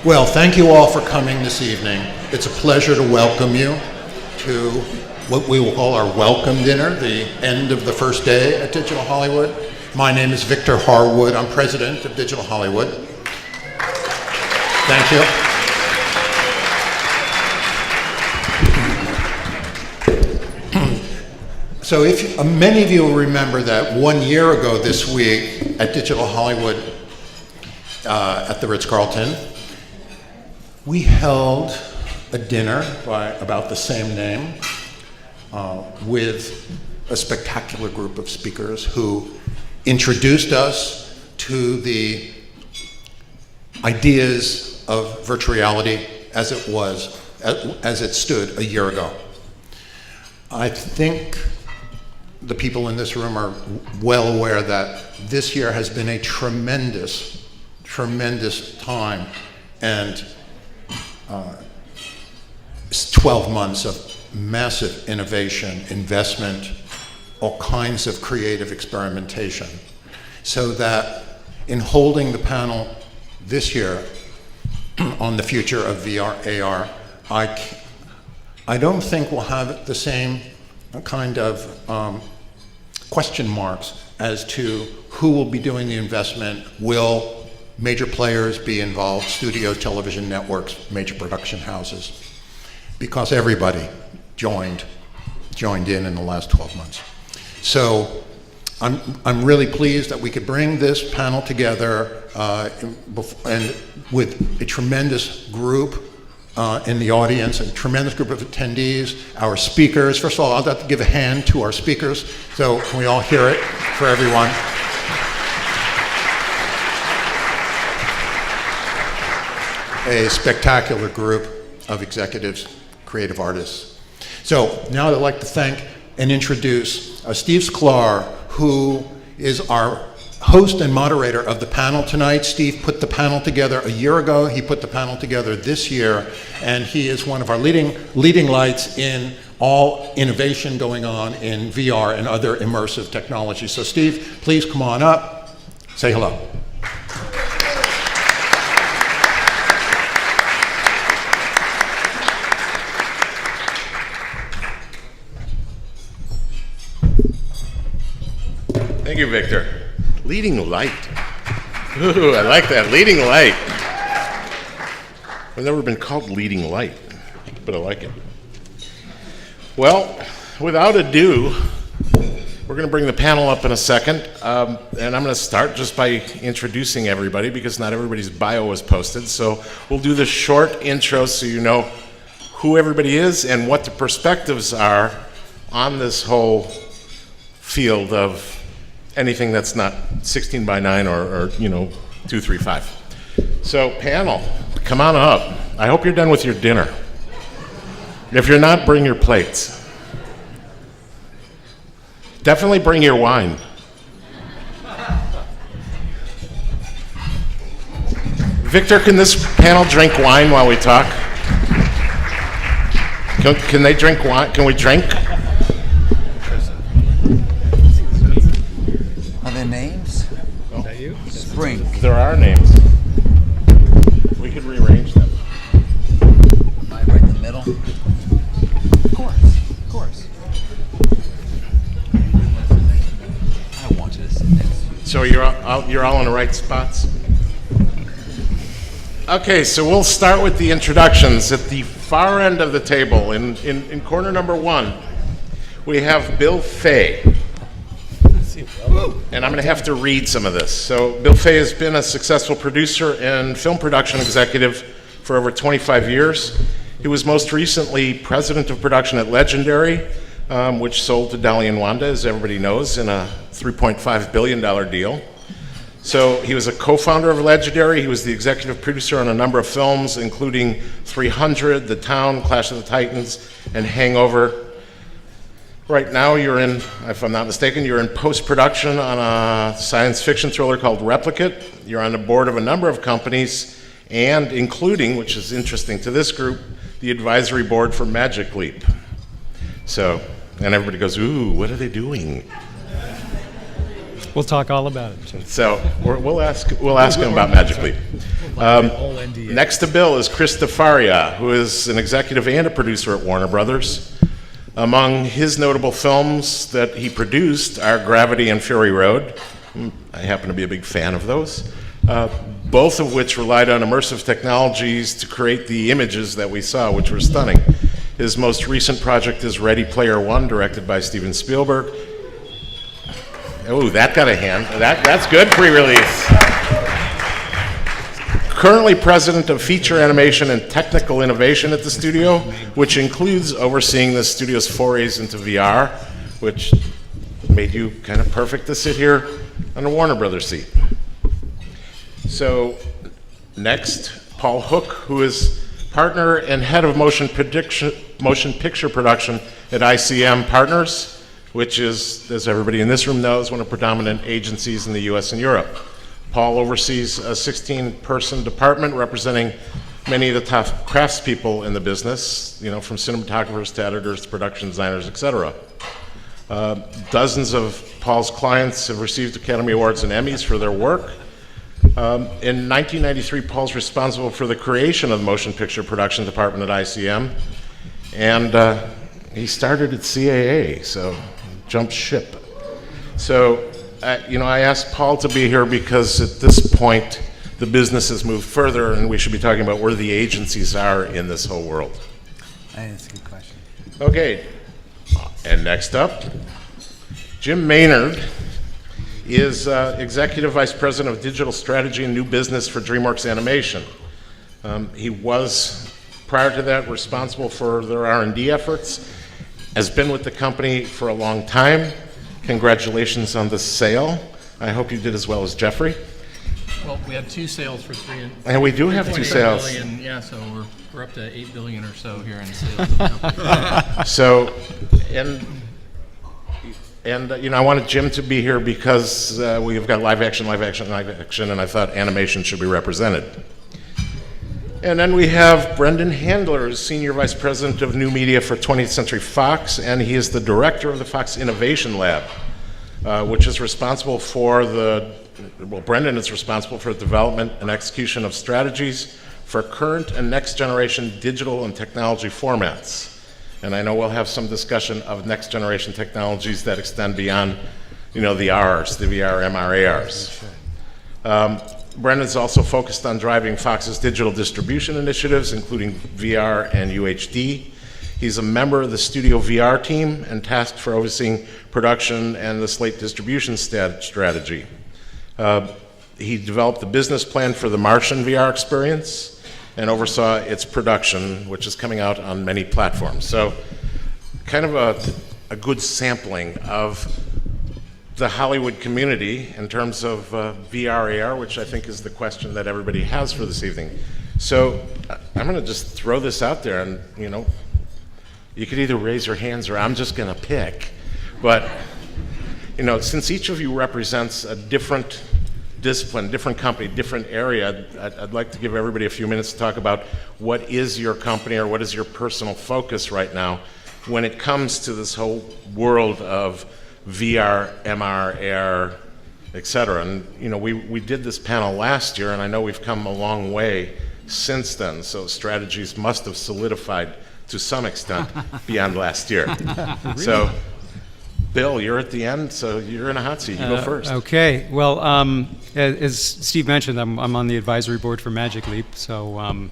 Well, thank you all for coming this evening. It's a pleasure to welcome you to what we will call our welcome dinner, the end of the first day at Digital Hollywood. My name is Victor Harwood. I'm president of Digital Hollywood. Thank you. So if many of you will remember that 1 year ago this week at Digital Hollywood at the Ritz-Carlton, we held a dinner by about the same name with a spectacular group of speakers who introduced us to the ideas of virtual reality as it stood a year ago. I think the people in this room are well aware that this year has been a tremendous time, and 12 months of massive innovation, investment, all kinds of creative experimentation. So that in holding the panel this year on the future of VR, AR, I don't think we'll have the same kind of question marks as to who will be doing the investment. Will major players be involved, studios, television networks, major production houses? Because everybody joined in the last 12 months. So I'm really pleased that we could bring this panel together and with a tremendous group in the audience, a tremendous group of attendees, our speakers. First of all, I'd like to give a hand to our speakers. So can we all hear it for everyone? A spectacular group of executives, creative artists. So now I'd like to thank and introduce Steve Sklar, who is our host and moderator of the panel tonight. Steve put the panel together a year ago. He put the panel together this year, and he is one of our leading lights in all innovation going on in VR and other immersive technologies. So Steve, please come on up, say hello. Thank you, Victor. Leading light. Ooh, I like that, leading light. I've never been called leading light, but I like it. Well, without ado, we're going to bring the panel up in a second, and I'm going to start just by introducing everybody because not everybody's bio was posted. So we'll do the short intro so you know who everybody is and what the perspectives are on this whole field of anything that's not 16 by 9 or 235. So panel, come on up. I hope you're done with your dinner. If you're not, bring your plates. Definitely bring your wine. Victor, can this panel drink wine while we talk? Can they drink wine? Can we drink? Are there names? Oh. Is that you? Spring. There are names. We could rearrange them. Am I right in the middle? Of course. I want you to sit next to you. So you're all in the right spots? Okay, so we'll start with the introductions. At the far end of the table, in corner number 1, we have Bill Fay. And I'm going to have to read some of this. So Bill Fay has been a successful producer and film production executive for over 25 years. He was most recently president of production at Legendary, which sold to Dolly and Wanda, as everybody knows, in a $3.5 billion deal. So he was a co-founder of Legendary. He was the executive producer on a number of films, including 300, The Town, Clash of the Titans, and Hangover. Right now you're in, if I'm not mistaken, you're in post-production on a science fiction thriller called Replicate. You're on the board of a number of companies, and including, which is interesting to this group, the advisory board for Magic Leap. So, and everybody goes, ooh, what are they doing? We'll talk all about it. So we'll ask him about Magic Leap. Next to Bill is Chris DeFaria, who is an executive and a producer at Warner Brothers. Among his notable films that he produced are Gravity and Fury Road. I happen to be a big fan of those. Both of which relied on immersive technologies to create the images that we saw, which were stunning. His most recent project is Ready Player One, directed by Steven Spielberg. Oh, that got a hand. That's good pre-release. Currently president of feature animation and technical innovation at the studio, which includes overseeing the studio's forays into VR, which made you kind of perfect to sit here on a Warner Brothers seat. So next, Paul Hook, who is partner and head of motion picture production at ICM Partners, which is, as everybody in this room knows, one of the predominant agencies in the US and Europe. Paul oversees a 16-person department representing many of the top craftspeople in the business, you know, from cinematographers to editors to production designers, etc. Dozens of Paul's clients have received Academy Awards and Emmys for their work. In 1993, Paul's responsible for the creation of the motion picture production department at ICM, and he started at CAA, so jumped ship. So, I asked Paul to be here because at this point, the business has moved further, and we should be talking about where the agencies are in this whole world. I think that's a good question. Okay, and next up, Jim Maynard is Executive Vice President of Digital Strategy and New Business for DreamWorks Animation. He was, prior to that, responsible for their R&D efforts, has been with the company for a long time. Congratulations on the sale. I hope you did as well as Jeffrey. Well, we had 2 sales for 3 And we do have 2 sales. billion, yeah, so we're up to 8 billion or so here in sales. So, and I wanted Jim to be here because we've got live action, and I thought animation should be represented. And then we have Brendan Handler, who's Senior Vice President of New Media for 20th Century Fox, and he is the Director of the Fox Innovation Lab, which is responsible for Brendan is responsible for the development and execution of strategies for current and next generation digital and technology formats. And I know we'll have some discussion of next generation technologies that extend beyond, the Rs, the VR, MR, ARs. Brendan's also focused on driving Fox's digital distribution initiatives, including VR and UHD. He's a member of the Studio VR team and tasked for overseeing production and the slate distribution strategy. He developed the business plan for the Martian VR experience and oversaw its production, which is coming out on many platforms. So kind of a good sampling of the Hollywood community in terms of VR, AR, which I think is the question that everybody has for this evening. So I'm going to just throw this out there, and you could either raise your hands or I'm just going to pick. But since each of you represents a different discipline, different company, different area, I'd like to give everybody a few minutes to talk about what is your company or what is your personal focus right now when it comes to this whole world of VR, MR, AR, et cetera. And we did this panel last year, and I know we've come a long way since then, so strategies must have solidified to some extent beyond last year. Really? So, Bill, you're at the end, so you're in a hot seat. You go first. Okay. Well, as Steve mentioned, I'm on the advisory board for Magic Leap, so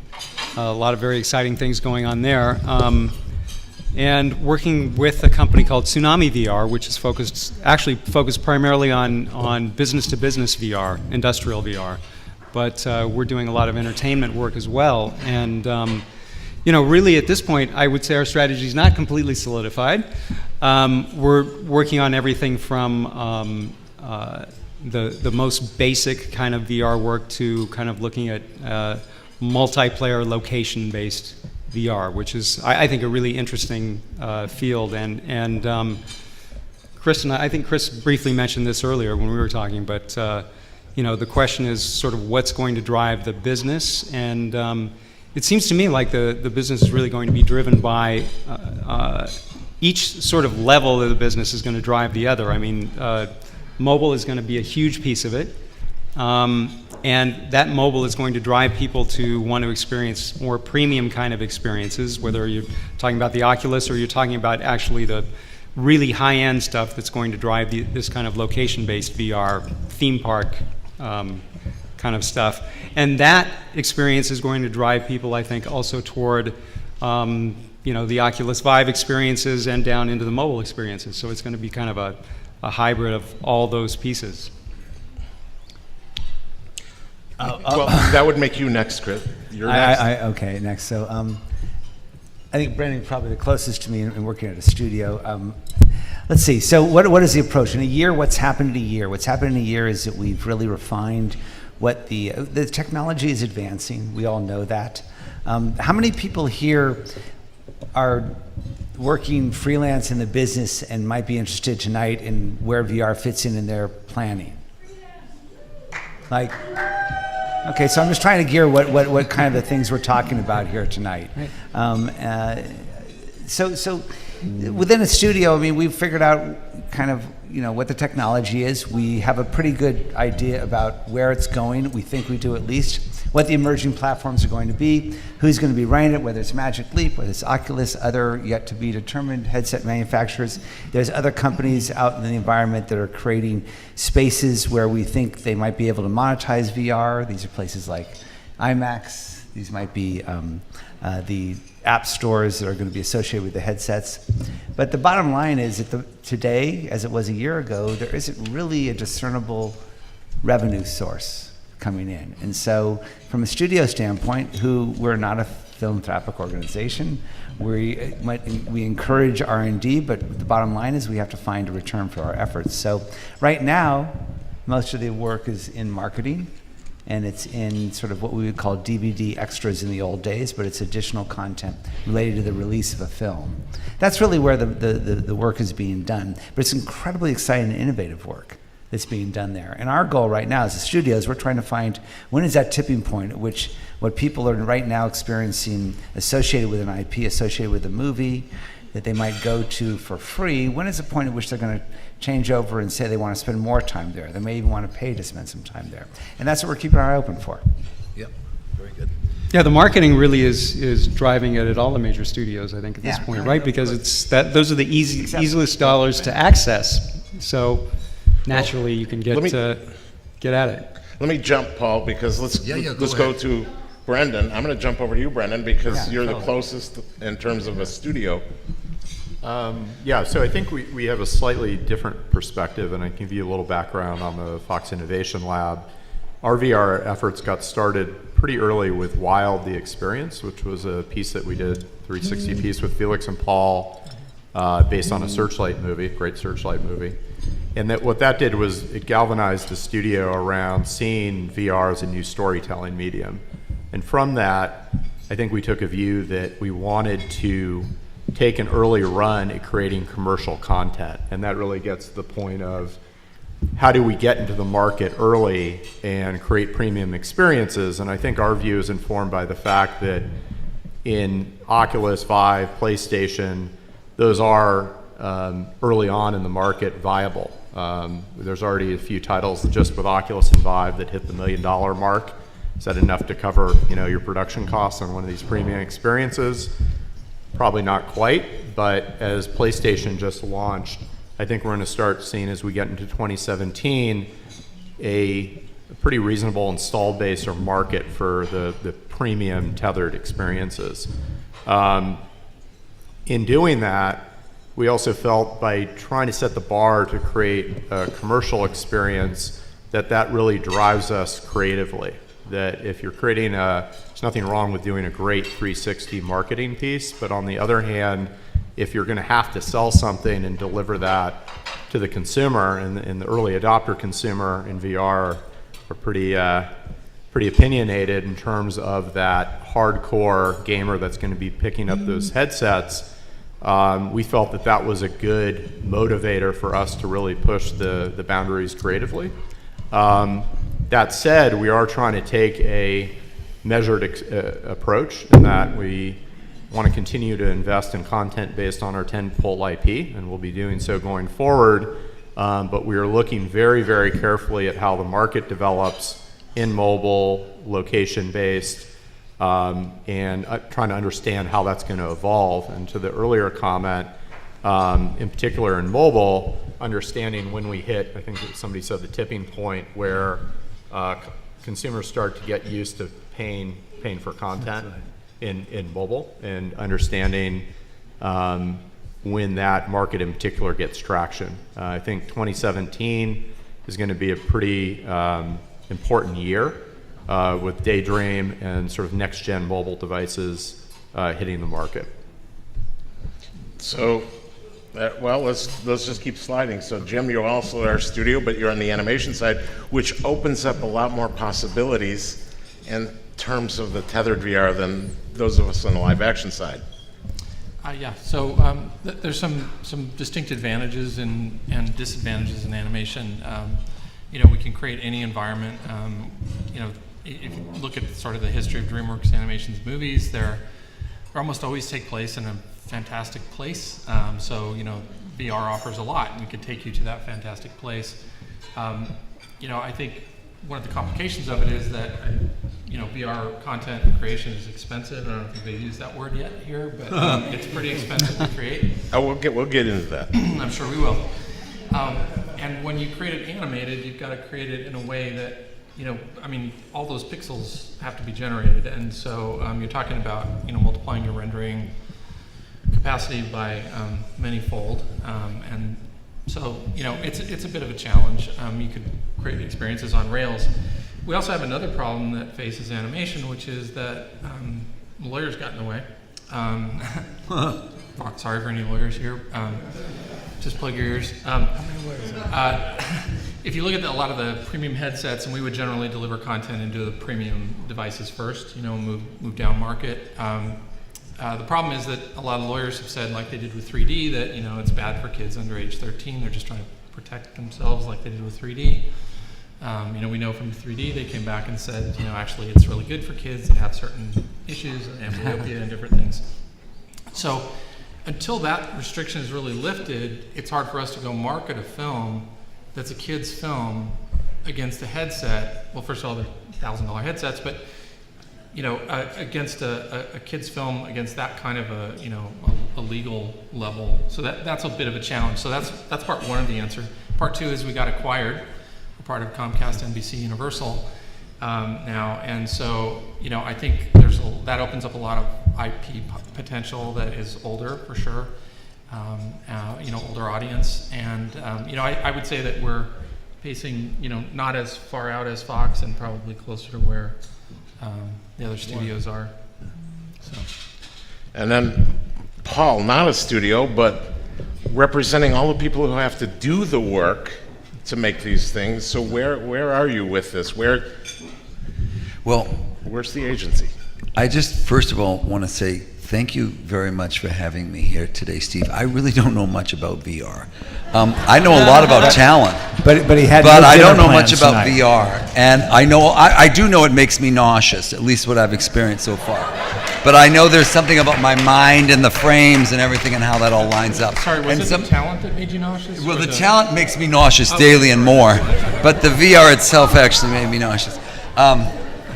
a lot of very exciting things going on there. And working with a company called Tsunami VR, which is focused primarily on business-to-business VR, industrial VR. But we're doing a lot of entertainment work as well. And really at this point, I would say our strategy is not completely solidified. We're working on everything from the most basic kind of VR work to kind of looking at multiplayer location-based VR, which is, I think, a really interesting field. And Chris and I think Chris briefly mentioned this earlier when we were talking, but the question is sort of what's going to drive the business. And it seems to me like the business is really going to be driven by each sort of level of the business is going to drive the other. I mean, Mobile is going to be a huge piece of it. And that mobile is going to drive people to want to experience more premium kind of experiences, whether you're talking about the Oculus or you're talking about actually the really high-end stuff that's going to drive this kind of location-based VR, theme park kind of stuff. And that experience is going to drive people, I think, also toward the Oculus Vive experiences and down into the mobile experiences. So it's going to be kind of a hybrid of all those pieces. Well, that would make you next, Chris. You're next. Okay, next. So I think Brendan probably the closest to me in working at a studio. Let's see. So what is the approach? In a year, what's happened in a year? What's happened in a year is that we've really refined what the technology is advancing. We all know that. How many people here are working freelance in the business and might be interested tonight in where VR fits in their planning? Like, okay, so I'm just trying to gear what kind of the things we're talking about here tonight. Right. So within a studio, I mean, we've figured out kind of, what the technology is. We have a pretty good idea about where it's going. We think we do at least. What the emerging platforms are going to be, who's going to be running it, whether it's Magic Leap, whether it's Oculus, other yet to be determined headset manufacturers. There's other companies out in the environment that are creating spaces where we think they might be able to monetize VR. These are places like IMAX. These might be the app stores that are going to be associated with the headsets. But the bottom line is that today, as it was a year ago, there isn't really a discernible revenue source coming in. And so from a studio standpoint, we're not a philanthropic organization, we encourage R&D, but the bottom line is we have to find a return for our efforts. So right now, most of the work is in marketing, and it's in sort of what we would call DVD extras in the old days, but it's additional content related to the release of a film. That's really where the work is being done, but it's incredibly exciting and innovative work that's being done there. And our goal right now as a studio is we're trying to find when is that tipping point at which what people are right now experiencing associated with an IP, associated with a movie that they might go to for free, when is the point at which they're going to change over and say they want to spend more time there? They may even want to pay to spend some time there. And that's what we're keeping our eye open for. Yep, very good. Yeah, the marketing really is driving it at all the major studios, I think, at this point, right? Because those are the easiest dollars to access. So naturally, you can get at it. Let me jump, Paul, because let's go to Brendan. I'm going to jump over to you, Brendan, because you're the closest in terms of a studio. So I think we have a slightly different perspective, and I can give you a little background on the Fox Innovation Lab. Our VR efforts got started pretty early with Wild the Experience, which was a piece that we did, 360 piece with Felix and Paul, based on a Searchlight movie, great Searchlight movie. And what that did was it galvanized the studio around seeing VR as a new storytelling medium. And from that, I think we took a view that we wanted to take an early run at creating commercial content. And that really gets to the point of how do we get into the market early and create premium experiences? And I think our view is informed by the fact that in Oculus, Vive, PlayStation, those are early on in the market viable. There's already a few titles just with Oculus and Vive that hit the $1 million mark. Is that enough to cover, your production costs on one of these premium experiences? Probably not quite, but as PlayStation just launched, I think we're going to start seeing as we get into 2017 a pretty reasonable installed base or market for the premium tethered experiences. In doing that, we also felt by trying to set the bar to create a commercial experience that really drives us creatively. That if you're creating there's nothing wrong with doing a great 360 marketing piece, but on the other hand, if you're going to have to sell something and deliver that to the consumer, and the early adopter consumer in VR are pretty opinionated in terms of that hardcore gamer that's going to be picking up those headsets, we felt that was a good motivator for us to really push the boundaries creatively. That said, we are trying to take a measured approach in that we want to continue to invest in content based on our tentpole IP, and we'll be doing so going forward. but we are looking very, very carefully at how the market develops in mobile, location-based, and trying to understand how that's going to evolve. And to the earlier comment, in particular in mobile, understanding when we hit, I think that somebody said the tipping point where consumers start to get used to paying for content in mobile, and understanding when that market in particular gets traction. I think 2017 is going to be a pretty important year with Daydream and sort of next-gen mobile devices hitting the market. So, well, let's just keep sliding. So, Jim, you're also at our studio, but you're on the animation side, which opens up a lot more possibilities in terms of the tethered VR than those of us on the live action side. Yeah, so there's some distinct advantages and disadvantages in animation. We can create any environment. If you look at sort of the history of DreamWorks Animation's movies, they almost always take place in a fantastic place. VR offers a lot, and we could take you to that fantastic place. I think one of the complications of it is that VR content creation is expensive. I don't think they use that word yet here, but it's pretty expensive to create. Oh, we'll get into that. I'm sure we will. And when you create it animated, you've got to create it in a way that, all those pixels have to be generated. And so you're talking about, multiplying your rendering capacity by many-fold. And so, it's a bit of a challenge. You could create experiences on Rails. We also have another problem that faces animation, which is that lawyers got in the way. Sorry for any lawyers here. Just plug your ears. If you look at a lot of the premium headsets, and we would generally deliver content into the premium devices first, move down market. The problem is that a lot of lawyers have said, like they did with 3D, that it's bad for kids under age 13. They're just trying to protect themselves, like they did with 3D. We know from 3D they came back and said, actually it's really good for kids that have certain issues, amblyopia and different things. So until that restriction is really lifted, it's hard for us to go market a film that's a kid's film against a headset. Well, first of all, they're $1,000 headsets, but against a kid's film against that kind of a legal level. So that's a bit of a challenge. So that's part one of the answer. Part two is we got acquired. We're part of Comcast, NBC, Universal now, and so I think that opens up a lot of IP potential that is older for sure. Older audience, and I would say that we're pacing not as far out as Fox, and probably closer to where the other studios are. So. And then Paul, not a studio, but representing all the people who have to do the work to make these things. So where are you with this? Where's the agency? I just, first of all, want to say thank you very much for having me here today, Steve. I really don't know much about VR. I know a lot about talent, But he had. but no I don't dinner know much plans about tonight. VR. And I do know it makes me nauseous, at least what I've experienced so far. But I know there's something about my mind and the frames and everything and how that all lines up. Sorry, was and it the talent that made you nauseous? Well, or the talent makes me nauseous daily and more, but the VR itself actually made me nauseous.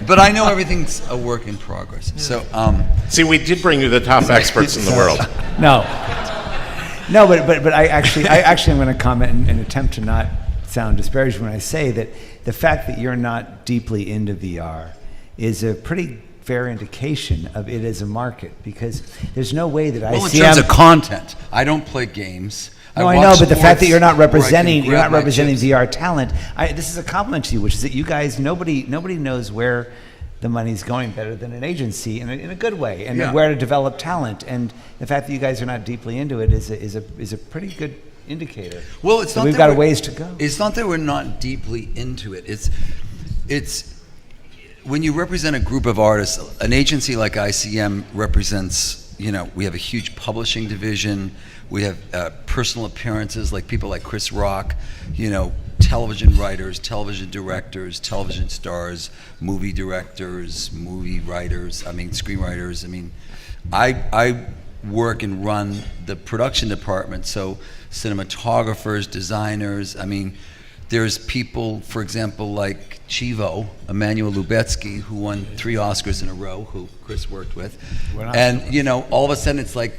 But I know everything's a work in progress. So, See, we did bring you the top experts in the world. No, but I actually am going to comment and attempt to not sound disparaging when I say that the fact that you're not deeply into VR is a pretty fair indication of it as a market, because there's no way that well, in ICM. terms of content, I don't play games. No, I watch know, but the fact that sports you're not where I can representing grab my chips. VR talent, this is a compliment to you, which is that you guys, nobody knows where the money's going better than an agency in a good way, and Yeah. where to develop talent. And the fact that you guys are not deeply into it is a pretty good indicator. Well, it's So not we've that got a we're- ways to go. It's not that we're not deeply into it. It's when you represent a group of artists. An agency like ICM represents. We have a huge publishing division. We have personal appearances, like people like Chris Rock. Television writers, television directors, television stars, movie directors, movie writers. Screenwriters. work and run the production department. So cinematographers, designers, I mean, there's people, for example, like Chivo, Emmanuel Lubetsky, who won 3 Oscars in a row, who Chris worked with. And, you know, all of a sudden it's like,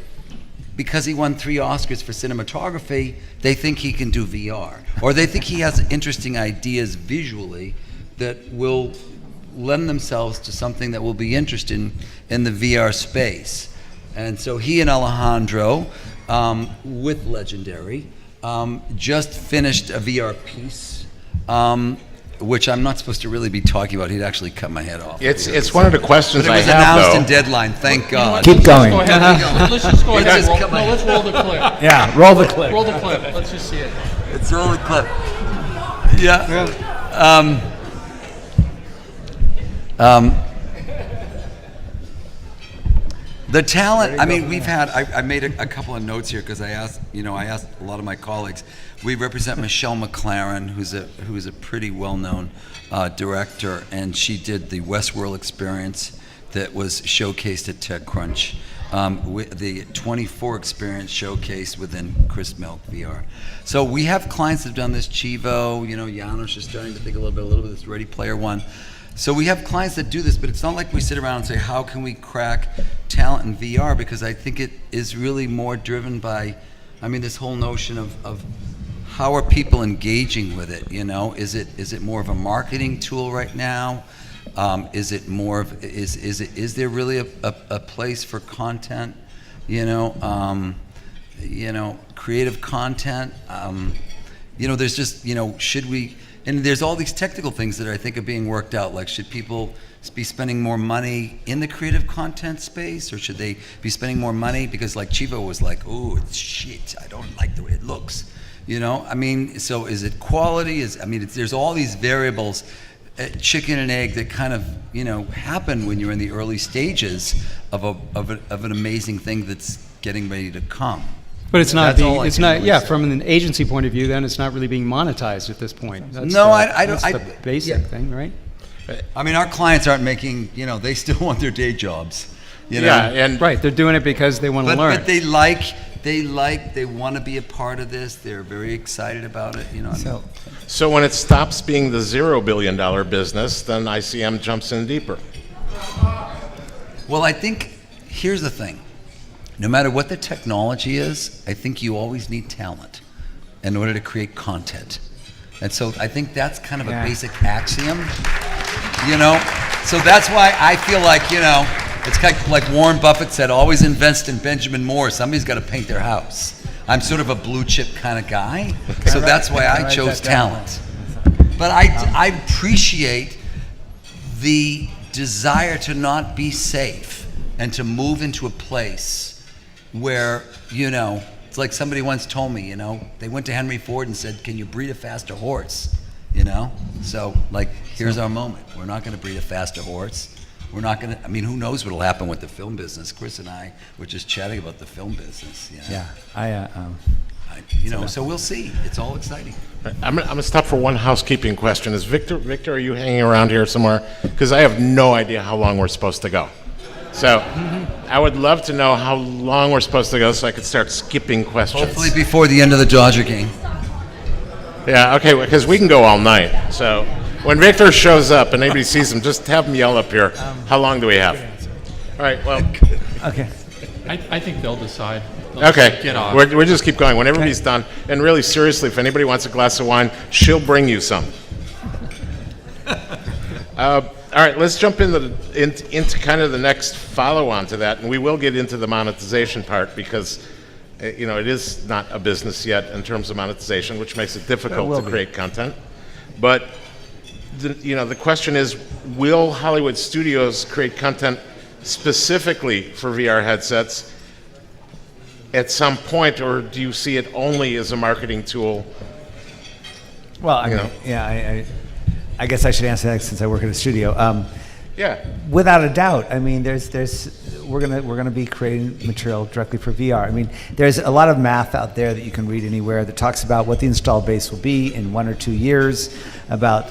because he won 3 Oscars for cinematography, they think he can do VR. Or they think he has interesting ideas visually that will lend themselves to something that will be interesting in the VR space. And so he and Alejandro, with Legendary, just finished a VR piece, which I'm not supposed to really be talking about. He'd actually cut my head off. It's one of the questions But it I was have, announced though. in Deadline, thank God. Keep going. Let's just go ahead and roll, cut my no, let's roll the clip. Yeah, roll the clip. Roll the clip. Let's just see it. It's all a clip. Yeah. The talent, I mean, we've had, I made a couple of notes here because I asked a lot of my colleagues. We represent Michelle McLaren, who's a pretty well-known director, and she did the Westworld experience that was showcased at TechCrunch. The 24 experience showcased within Chris Milk VR. So we have clients that have done this. Chivo, Janos is starting to think a little bit of this Ready Player One. So we have clients that do this, but it's not like we sit around and say, how can we crack talent in VR? Because I think it is really more driven by, this whole notion of how are people engaging with it, Is it more of a marketing tool right now? Is it more of, is there really a place for content, creative content? There's just, should we, and there's all these technical things that I think are being worked out, like should people be spending more money in the creative content space, or should they be spending more money because like Chivo was like, oh, it's shit, I don't like the way it looks, so is it quality, there's all these variables, chicken and egg that kind of, happen when you're in the early stages of an amazing thing that's getting ready to come. But it's not That's all being, I it's can not, really yeah, say. from an agency point of view, then it's not really being monetized at this point. That's No, the- I don't- That's the basic thing, right? Our clients aren't making, they still want their day jobs, Yeah, and Right, they're doing it because they want to learn. But they want to be a part of this. They're very excited about it, so when it stops being the $0 billion business, then ICM jumps in deeper. Well, I think, here's the thing. No matter what the technology is, I think you always need talent in order to create content. And so I think that's kind of a basic axiom, So that's why I feel like, it's kind of like Warren Buffett said, always invest in Benjamin Moore. Somebody's got to paint their house. I'm sort of a blue chip kind of guy, so that's why I chose talent. But I appreciate the desire to not be safe and to move into a place where, it's like somebody once told me, they went to Henry Ford and said, can you breed a faster horse? So, here's our moment. We're not going to breed a faster horse. We're not going to, who knows what will happen with the film business. Chris and I were just chatting about the film business, Yeah, so we'll see. It's all exciting. I'm going to stop for one housekeeping question. Is Victor, are you hanging around here somewhere? Because I have no idea how long we're supposed to go. So I would love to know how long we're supposed to go so I could start skipping questions. Hopefully before the end of the Dodger game. Yeah, okay, because we can go all night. So when Victor shows up and anybody sees him, just have him yell up here, how long do we have? All right, well, okay. I think they'll decide. They'll okay. Get off. We'll just keep going. When everybody's done, and really seriously, if anybody wants a glass of wine, she'll bring you some. All right, let's jump into kind of the next follow-on to that, and we will get into the monetization part because, it is not a business yet in terms of monetization, which makes it difficult to create content. But, the question is, will Hollywood studios create content specifically for VR headsets at some point, or do you see it only as a marketing tool? Well, I guess I should answer that since I work in a studio. Yeah. Without a doubt, we're gonna be creating material directly for VR. There's a lot of math out there that you can read anywhere that talks about what the installed base will be in 1 or 2 years, about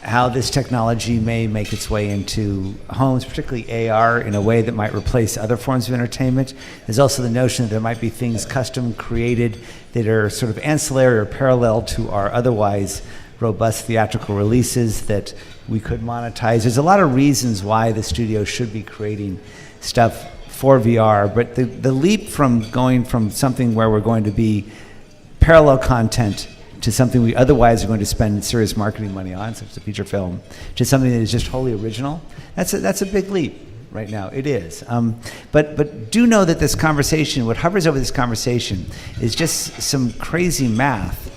how this technology may make its way into homes, particularly AR, in a way that might replace other forms of entertainment. There's also the notion that there might be things custom created that are sort of ancillary or parallel to our otherwise robust theatrical releases that we could monetize. There's a lot of reasons why the studio should be creating stuff for VR, but the leap from going from something where we're going to be parallel content to something we otherwise are going to spend serious marketing money on, such as a feature film, to something that is just wholly original, that's a big leap right now. It is. But do know that this conversation, what hovers over this conversation, is just some crazy math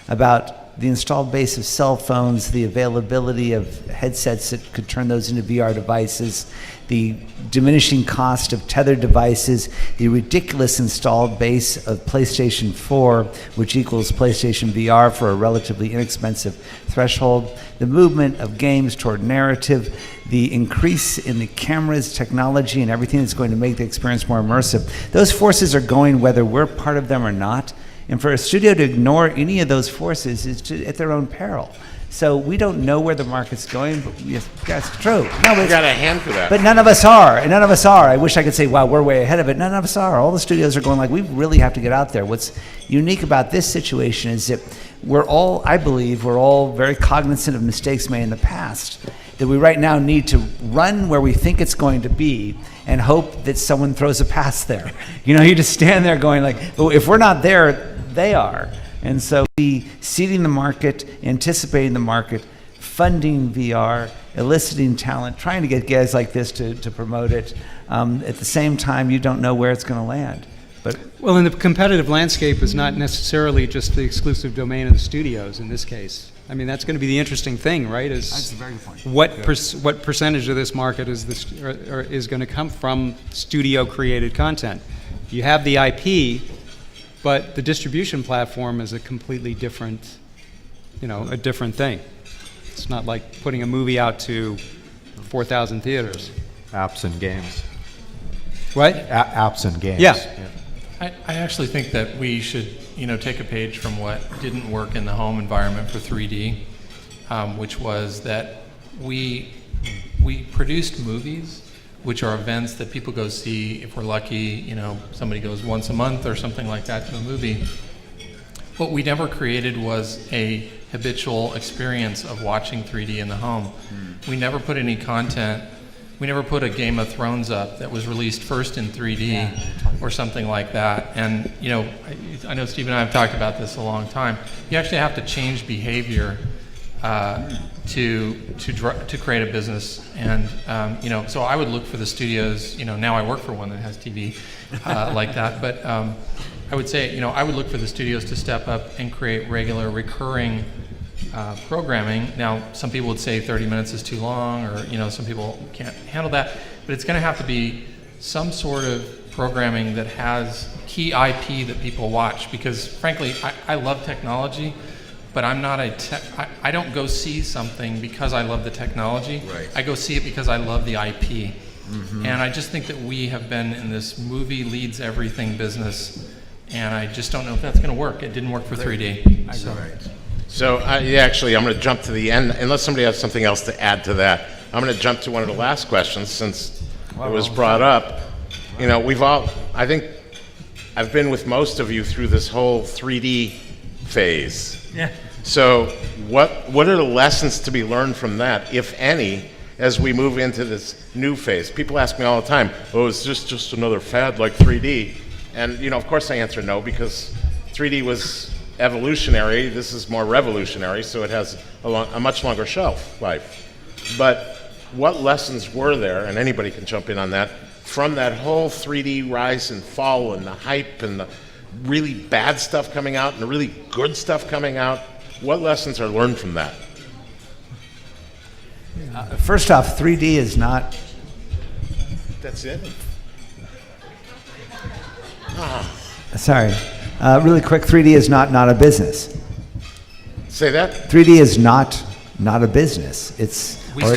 about the installed base of cell phones, the availability of headsets that could turn those into VR devices, the diminishing cost of tethered devices, the ridiculous installed base of PlayStation 4, which equals PlayStation VR for a relatively inexpensive threshold, the movement of games toward narrative, the increase in the cameras, technology, and everything that's going to make the experience more immersive. Those forces are going whether we're part of them or not. And for a studio to ignore any of those forces is at their own peril. So we don't know where the market's going, but yes, that's true. No, You got a hand for that. but none of us are, and none of us are. I wish I could say, wow, we're way ahead of it. None of us are. All the studios are going like, we really have to get out there. What's unique about this situation is that I believe we're all very cognizant of mistakes made in the past, that we right now need to run where we think it's going to be and hope that someone throws a pass there. You know, you just stand there going like, well, if we're not there, they are. And so we seeding the market, anticipating the market, funding VR, eliciting talent, trying to get guys like this to promote it. At the same time, you don't know where it's going to land. But Well, and the competitive landscape is not necessarily just the exclusive domain of the studios in this case. I mean, that's going to be the interesting thing, right? Is a very good point. what percentage of this market is going to come from studio-created content? You have the IP, but the distribution platform is a completely different, a different thing. It's not like putting a movie out to 4,000 theaters. Apps and games. What? Apps and games. Yeah. I actually think that we should, take a page from what didn't work in the home environment for 3D, which was that we produced movies, which are events that people go see. If we're lucky, somebody goes once a month or something like that to a movie. What we never created was a habitual experience of watching 3D in the home. We never put any content. We never put a Game of Thrones up that was released first in 3D or something like that. And I know Steve and I have talked about this a long time. You actually have to change behavior to create a business. And so I would look for the studios. Now I work for one that has TV like that. But I would say I would look for the studios to step up and create regular, recurring programming. Now, some people would say 30 minutes is too long, or some people can't handle that. But it's going to have to be some sort of programming that has key IP that people watch. Because frankly, I love technology, but I'm not I don't go see something because I love the technology. Right. I go see it because I love the IP. Mm-hmm. And I just think that we have been in this movie leads everything business, and I just don't know if that's going to work. It didn't work for 3D. So actually, I'm going to jump to the end, unless somebody has something else to add to that. I'm going to jump to one of the last questions since it was brought up. I think I've been with most of you through this whole 3D phase. Yeah. So what are the lessons to be learned from that, if any, as we move into this new phase? People ask me all the time, oh, is this just another fad like 3D? And, of course I answer no, because 3D was evolutionary. This is more revolutionary, so it has a much longer shelf life. But what lessons were there, and anybody can jump in on that, from that whole 3D rise and fall and the hype and the really bad stuff coming out and the really good stuff coming out? What lessons are learned from that? First off, 3D is not. That's it? Sorry. Really quick, 3D is not a business. Say that? 3D is not a business. It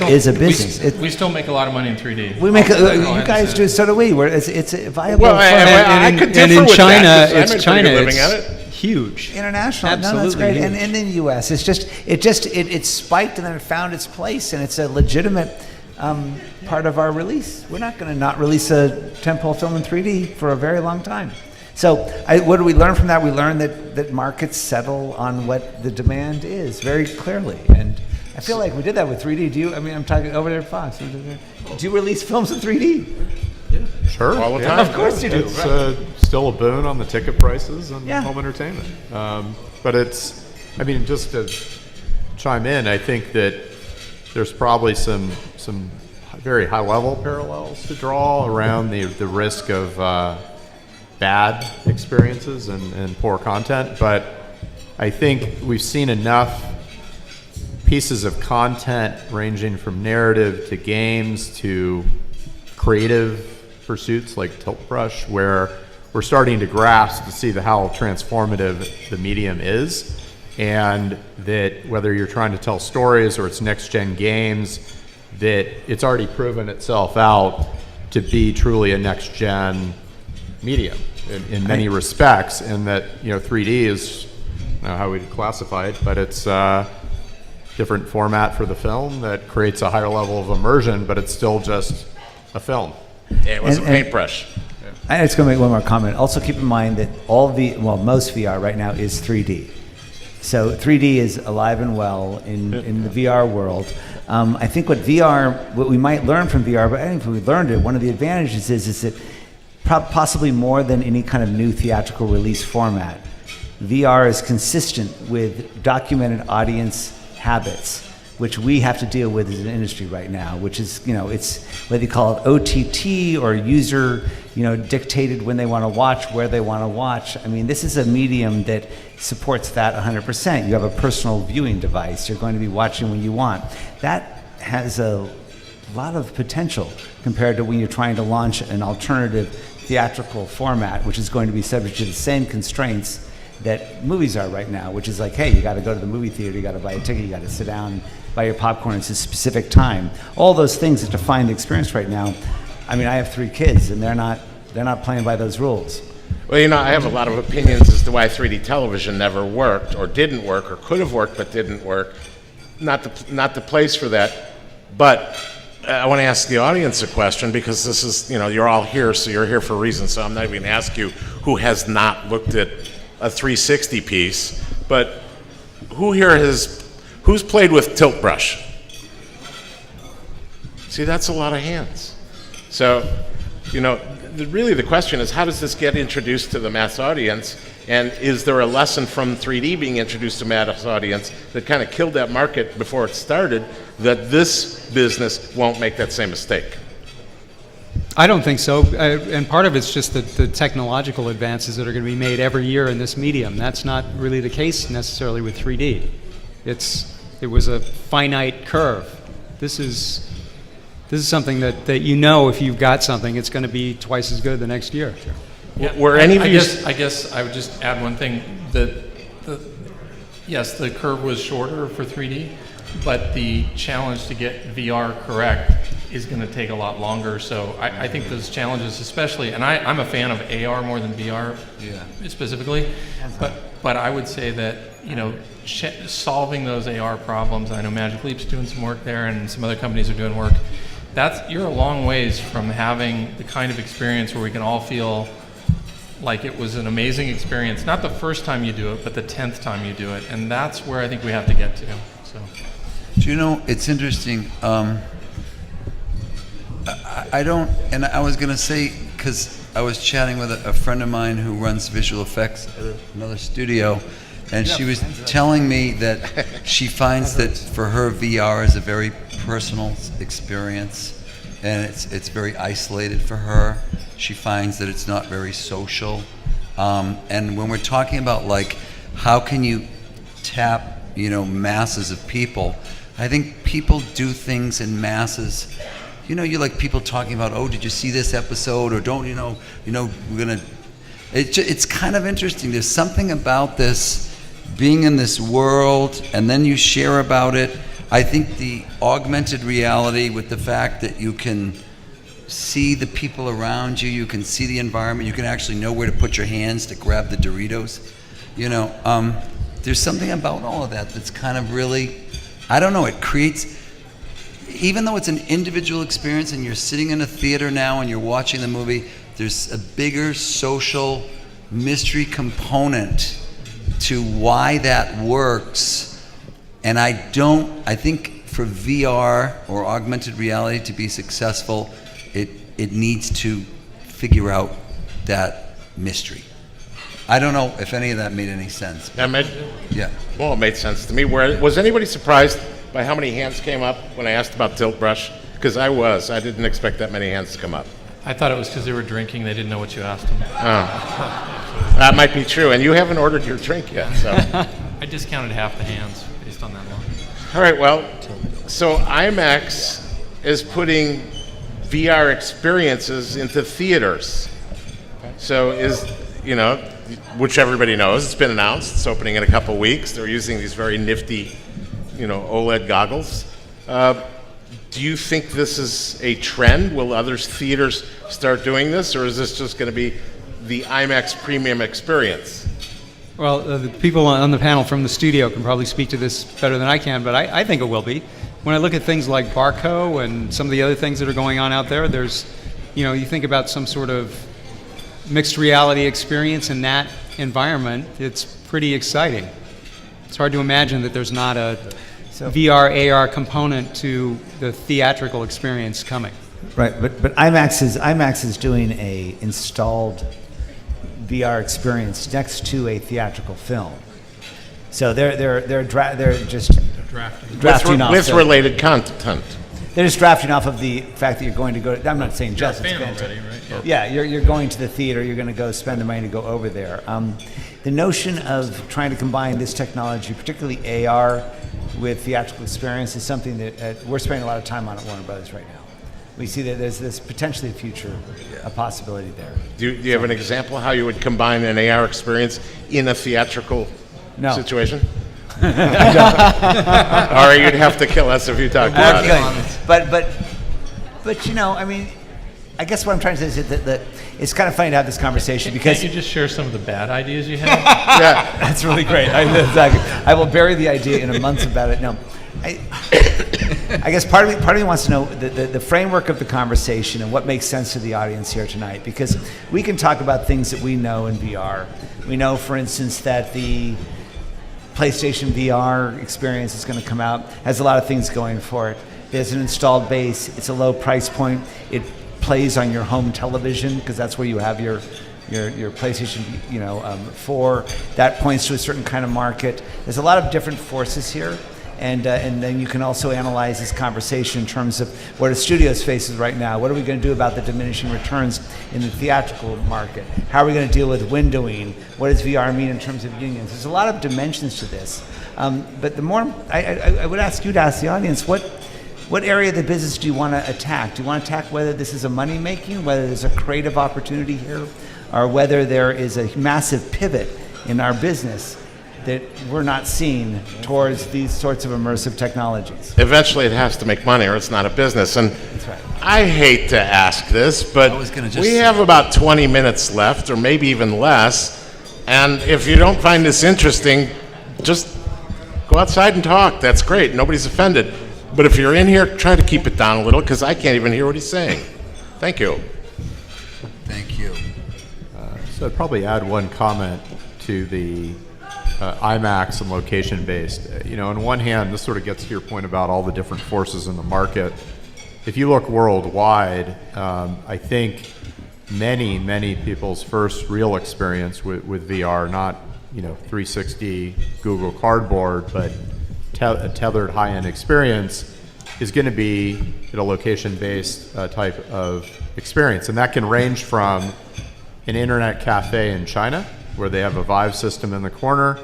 is a business. We still make a lot of money in 3D. We make. I'll go ahead You and guys say do. it. So do we. It's a viable. Well, fund. I could differ in with China, that, 'cause I it's made a pretty China. good living It's at it. huge. International, Absolutely no, that's great. huge. And in the U.S., it spiked and then it found its place, and it's a legitimate part of our release. We're not going to not release a tentpole film in 3D for a very long time. So what do we learn from that? We learn that markets settle on what the demand is very clearly. And I feel like we did that with 3D. Do you? I mean, I'm talking over there at Fox. Do you release films in 3D? Sure. All the yeah. time. Of course you do. It's still a boon on the ticket prices and Yeah. home entertainment. But I mean, just to chime in, I think that there's probably some very high level parallels to draw around the risk of bad experiences and poor content. But I think we've seen enough pieces of content ranging from narrative to games to creative pursuits like Tilt Brush, where we're starting to grasp to see how transformative the medium is, and that whether you're trying to tell stories or it's next-gen games, that it's already proven itself out to be truly a next-gen medium in many respects, and that 3D is, I don't know how we'd classify it, but it's a different format for the film that creates a higher level of immersion, but it's still just a film. It was a And- paintbrush. I just going to make one more comment. Also, keep in mind that most VR right now is 3D. So 3D is alive and well in the VR world. I think what we might learn from VR, but I think if we learned it, one of the advantages is that possibly more than any kind of new theatrical release format, VR is consistent with documented audience habits, which we have to deal with as an industry right now, which is, it's whether you call it OTT or user, dictated when they want to watch, where they want to watch. I mean, this is a medium that supports that 100%. You have a personal viewing device. You're going to be watching when you want. That has a lot of potential compared to when you're trying to launch an alternative theatrical format, which is going to be subject to the same constraints that movies are right now, which is like, hey, you got to go to the movie theater, you got to buy a ticket, you got to sit down, buy your popcorn. It's a specific time. All those things that define the experience right now. I mean, I have 3 kids, and they're not playing by those rules. Well, I have a lot of opinions as to why 3D television never worked, or didn't work, or could have worked but didn't work. Not the place for that. But I want to ask the audience a question, because this is, you're all here, so you're here for a reason. So I'm not even going to ask you who has not looked at a 360 piece, but who's played with Tilt Brush? See, that's a lot of hands. So, really the question is, how does this get introduced to the mass audience? And is there a lesson from 3D being introduced to mass audience that kind of killed that market before it started, that this business won't make that same mistake? I don't think so, and part of it's just the technological advances that are going to be made every year in this medium. That's not really the case necessarily with 3D. It was a finite curve. This is something that if you've got something, it's going to be twice as good the next year. Were any of you? I guess I would just add one thing, that yes, the curve was shorter for 3D, but the challenge to get VR correct is going to take a lot longer. So I think those challenges, especially, and I'm a fan of AR more than VR specifically, but I would say that solving those AR problems. I know Magic Leap's doing some work there, and some other companies are doing work. You're a long ways from having the kind of experience where we can all feel like it was an amazing experience, not the first time you do it, but the 10th time you do it. And that's where I think we have to get to. So, It's interesting. I was going to say, because I was chatting with a friend of mine who runs visual effects at another studio, and she was telling me that she finds that for her VR is a very personal experience, and it's very isolated for her. She finds that it's not very social. And when we're talking about how can you tap, masses of people, I think people do things in masses. You like people talking about, oh, did you see this episode? Or don't, we're gonna. It's kind of interesting. There's something about this being in this world, and then you share about it. I think the augmented reality with the fact that you can see the people around you, you can see the environment, you can actually know where to put your hands to grab the Doritos. You know, there's something about all of that that's kind of really, I don't know, it creates, even though it's an individual experience and you're sitting in a theater now and you're watching the movie, there's a bigger social mystery component to why that works. And I think for VR or augmented reality to be successful, it needs to figure out that mystery. I don't know if any of that made any sense. That made, Yeah. well, it made sense to me. Was anybody surprised by how many hands came up when I asked about Tilt Brush? Because I was. I didn't expect that many hands to come up. I thought it was because they were drinking. They didn't know what you asked them. That might be true. And you haven't ordered your drink yet, so. I discounted half the hands based on that law. All right, well, so IMAX is putting VR experiences into theaters. So which everybody knows, it's been announced, it's opening in a couple weeks. They're using these very nifty, OLED goggles. Do you think this is a trend? Will other theaters start doing this, or is this just going to be the IMAX premium experience? Well, the people on the panel from the studio can probably speak to this better than I can, but I think it will be. When I look at things like Barco and some of the other things that are going on out there, there's, you think about some sort of mixed reality experience in that environment, it's pretty exciting. It's hard to imagine that there's not a VR, AR component to the theatrical experience coming. Right, but IMAX is doing a installed VR experience next to a theatrical film. So they're just drafting off. With related content. They're just drafting off of the fact that you're going to go. I'm not saying just. You're a fan it's going already, right? Yeah, you're going to the theater. You're going to go spend the money to go over there. The notion of trying to combine this technology, particularly AR, with theatrical experience, is something that we're spending a lot of time on at Warner Brothers right now. We see that there's potentially a future, a possibility there. Do you have an example how you would combine an AR experience in a theatrical situation? Or you'd have to kill us if you talked about it. But I guess what I'm trying to say is that it's kind of funny to have this conversation because Can't you just share some of the bad ideas you have? Yeah. that's really great. I will bury the idea in a month about it. No, I guess part of me wants to know the framework of the conversation and what makes sense to the audience here tonight, because we can talk about things that we know in VR. We know, for instance, that the PlayStation VR experience is going to come out, has a lot of things going for it. There's an installed base. It's a low price point. It plays on your home television because that's where you have your PlayStation 4. That points to a certain kind of market. There's a lot of different forces here. And then you can also analyze this conversation in terms of what a studio's faces right now. What are we going to do about the diminishing returns in the theatrical market? How are we going to deal with windowing? What does VR mean in terms of unions? There's a lot of dimensions to this. But the more, I would ask you to ask the audience, what area of the business do you want to attack? Do you want to attack whether this is a money-making, whether there's a creative opportunity here, or whether there is a massive pivot in our business that we're not seeing towards these sorts of immersive technologies? Eventually it has to make money or it's not a business. And That's right. I hate to ask this, but I was gonna just we say- have about 20 minutes left, or maybe even less. And if you don't find this interesting, just go outside and talk. That's great. Nobody's offended. But if you're in here, try to keep it down a little, because I can't even hear what he's saying. Thank you. Thank you. So I'd probably add one comment to the IMAX and location-based. On one hand, this sort of gets to your point about all the different forces in the market. If you look worldwide, I think many people's first real experience with VR, not 360 Google Cardboard, but a tethered high-end experience, is going to be a location-based type of experience, and that can range from an internet cafe in China, where they have a Vive system in the corner,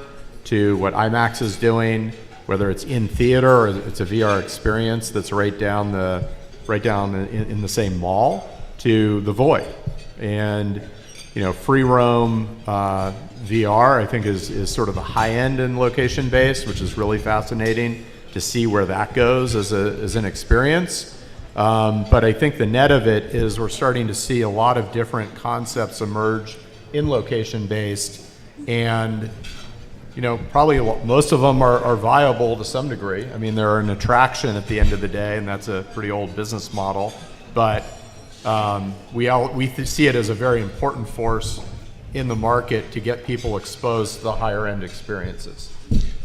to what IMAX is doing, whether it's in theater or it's a VR experience that's right down in the same mall, to the Void. And free roam VR, I think, is sort of the high end in location based, which is really fascinating to see where that goes as an experience. But I think the net of it is we're starting to see a lot of different concepts emerge in location based, and probably most of them are viable to some degree. I mean, they're an attraction at the end of the day, and that's a pretty old business model. But we see it as a very important force in the market to get people exposed to the higher end experiences.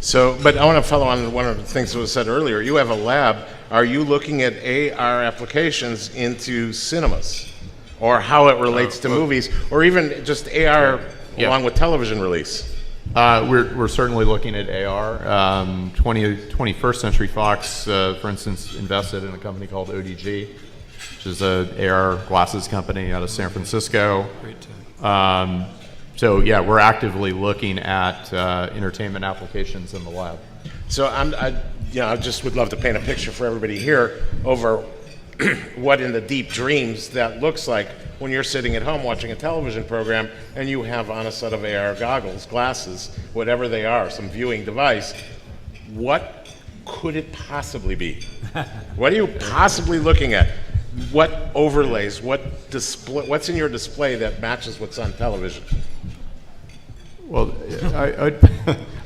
So, but I want to follow on one of the things that was said earlier. You have a lab. Are you looking at AR applications into cinemas, or how it relates to movies, or even just AR along with television release? We're certainly looking at AR. 21st Century Fox, for instance, invested in a company called ODG, which is an AR glasses company out of San Francisco. So yeah, we're actively looking at entertainment applications in the lab. So I just would love to paint a picture for everybody here over what in the deep dreams that looks like when you're sitting at home watching a television program and you have on a set of AR goggles, glasses, whatever they are, some viewing device. What could it possibly be? What are you possibly looking at? What overlays, what display, what's in your display that matches what's on television? Well,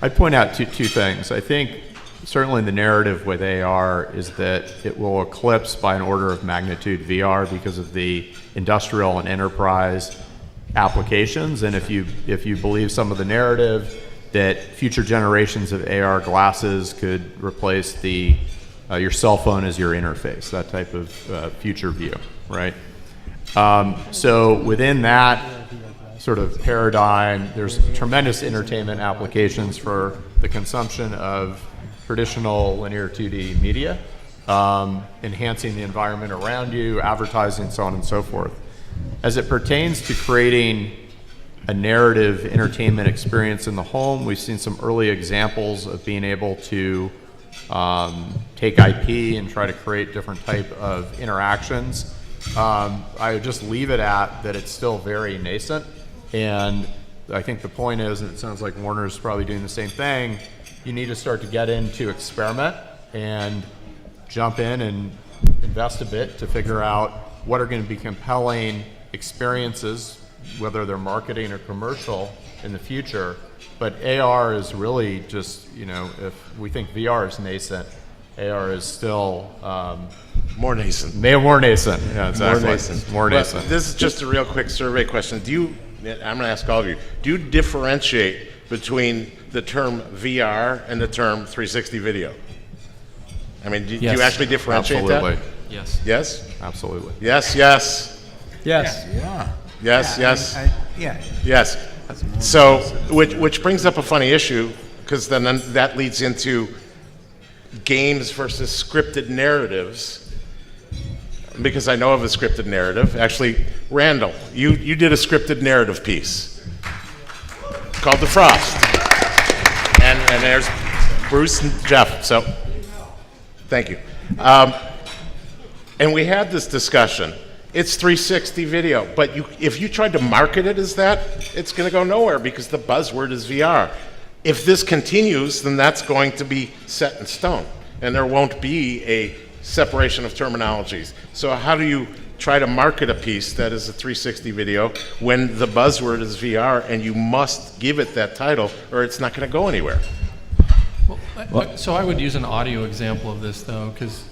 I'd point out two things. I think certainly the narrative with AR is that it will eclipse by an order of magnitude VR because of the industrial and enterprise applications. And if you believe some of the narrative that future generations of AR glasses could replace your cell phone as your interface, that type of future view, right? So within that sort of paradigm, there's tremendous entertainment applications for the consumption of traditional linear 2D media, enhancing the environment around you, advertising, so on and so forth. As it pertains to creating a narrative entertainment experience in the home, we've seen some early examples of being able to take IP and try to create different type of interactions. I would just leave it at that it's still very nascent, and I think the point is, and it sounds like Warner's probably doing the same thing, you need to start to get into experiment and jump in and invest a bit to figure out what are going to be compelling experiences, whether they're marketing or commercial in the future. But AR is really just, if we think VR is nascent, AR is still More nascent. More nascent. Yeah, exactly. More nascent. More Well, nascent. this is just a real quick survey question. I'm going to ask all of you, do you differentiate between the term VR and the term 360 video? I mean, do you Yes. actually differentiate Absolutely. that? Yes. Yes? Absolutely. Yes, yes. Yes. Yes, yes. Yeah. Yes. So, which brings up a funny issue, because then that leads into games versus scripted narratives. Because I know of a scripted narrative. Actually, Randall, you did a scripted narrative piece called The Frost. And there's Bruce and Jeff, so thank you. And we had this discussion. It's 360 video, but if you tried to market it as that, it's going to go nowhere because the buzzword is VR. If this continues, then that's going to be set in stone, and there won't be a separation of terminologies. So how do you try to market a piece that is a 360 video when the buzzword is VR and you must give it that title or it's not going to go anywhere? So I would use an audio example of this, though, because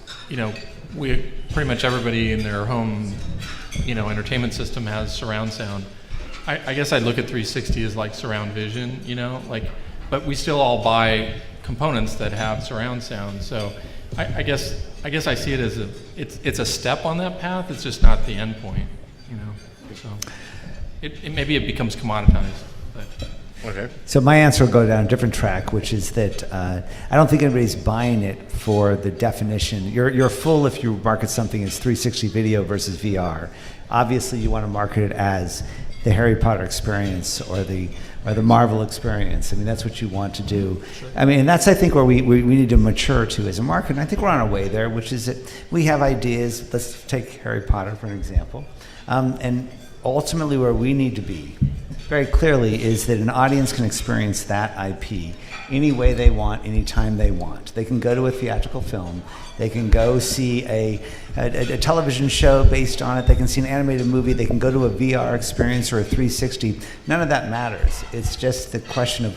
we pretty much everybody in their home, entertainment system has surround sound. I guess I'd look at 360 as like surround vision, but we still all buy components that have surround sound. So I guess I see it as it's a step on that path. It's just not the end point, So maybe it becomes commoditized. But. Okay. So my answer will go down a different track, which is that I don't think anybody's buying it for the definition. You're full if you market something as 360 video versus VR. Obviously, you want to market it as the Harry Potter experience or the Marvel experience. I mean, that's what you want to do. I mean, and that's, I think, where we need to mature to as a market. And I think we're on our way there, which is that we have ideas. Let's take Harry Potter for an example. And ultimately where we need to be very clearly is that an audience can experience that IP any way they want, anytime they want. They can go to a theatrical film. They can go see a television show based on it. They can see an animated movie. They can go to a VR experience or a 360. None of that matters. It's just the question of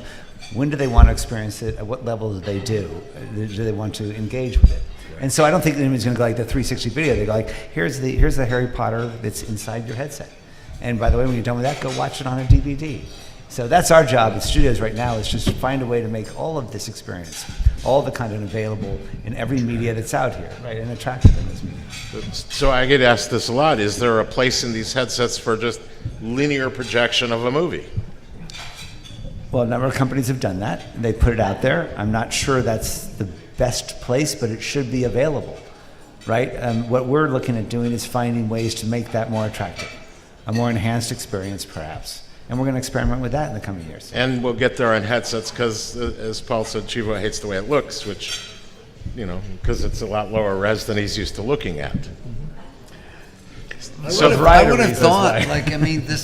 When do they want to experience it? At what level do they do? Do they want to engage with it? And so I don't think anybody's going to go like the 360 video. They go like, here's the Harry Potter that's inside your headset. And by the way, when you're done with that, go watch it on a DVD. So that's our job at studios right now, is just to find a way to make all of this experience, all the content available in every media that's out here, right, and attractive in those media. So I get asked this a lot. Is there a place in these headsets for just linear projection of a movie? Well, a number of companies have done that. They put it out there. I'm not sure that's the best place, but it should be available, right? What we're looking at doing is finding ways to make that more attractive, a more enhanced experience, perhaps. And we're going to experiment with that in the coming years. And we'll get there on headsets because, as Paul said, Chivo hates the way it looks, which, because it's a lot lower res than he's used to looking at. So variety I of would have reasons thought, why.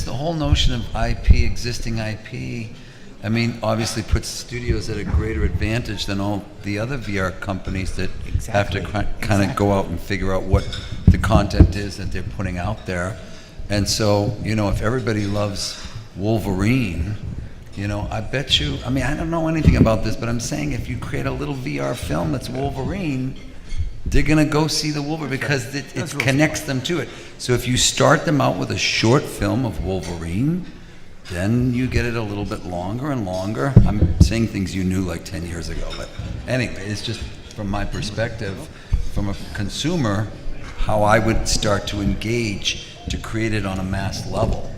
the whole notion of IP, existing IP, obviously puts studios at a greater advantage than all the other VR companies that have to kind of go out and figure out what the content is that they're putting out there. And so, if everybody loves Wolverine, I bet you, I don't know anything about this, but I'm saying if you create a little VR film that's Wolverine, they're going to go see the Wolverine because it connects them to it. So if you start them out with a short film of Wolverine, then you get it a little bit longer and longer. I'm saying things you knew like 10 years ago, but anyway, it's just from my perspective, from a consumer, how I would start to engage to create it on a mass level,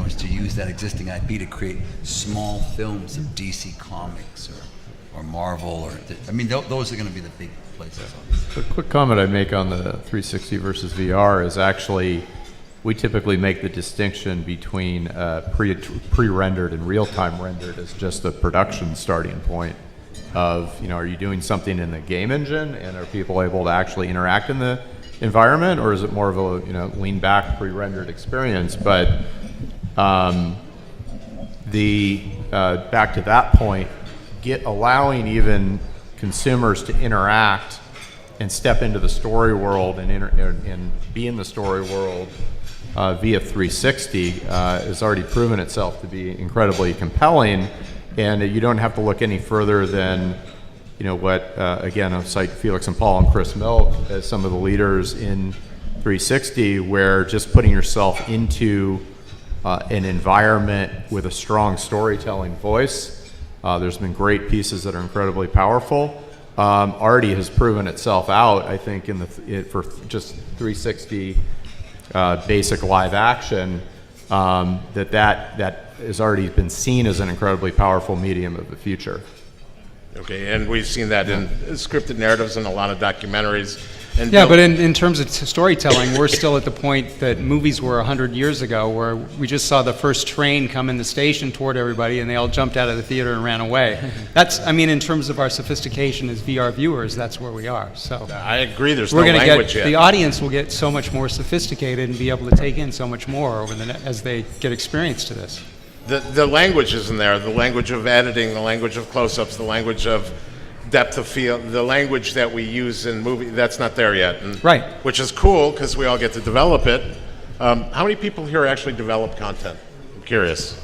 is to use that existing IP to create small films of DC Comics or Marvel, those are going to be the big places. A quick comment I'd make on the 360 versus VR is actually, we typically make the distinction between pre-rendered and real-time rendered as just the production starting point of, are you doing something in the game engine and are people able to actually interact in the environment, or is it more of a, lean back pre-rendered experience? But back to that point, allowing even consumers to interact and step into the story world and be in the story world via 360 has already proven itself to be incredibly compelling, and you don't have to look any further than what again, I'll cite Felix and Paul and Chris Milk as some of the leaders in 360, where just putting yourself into an environment with a strong storytelling voice, there's been great pieces that are incredibly powerful, already has proven itself out, I think, for just 360 basic live action, that has already been seen as an incredibly powerful medium of the future. Okay, and we've seen that in scripted narratives and a lot of documentaries. And Yeah, but in terms of storytelling, we're still at the point that movies were 100 years ago, where we just saw the first train come in the station toward everybody, and they all jumped out of the theater and ran away. That's, in terms of our sophistication as VR viewers, that's where we are. So I agree, there's no we're going to language get, yet. the audience will get so much more sophisticated and be able to take in so much more as they get experience to this. The language isn't there, the language of editing, the language of close-ups, the language of depth of field, the language that we use in movie, that's not there yet. And, Right. Which is cool, because we all get to develop it. How many people here actually develop content? I'm curious.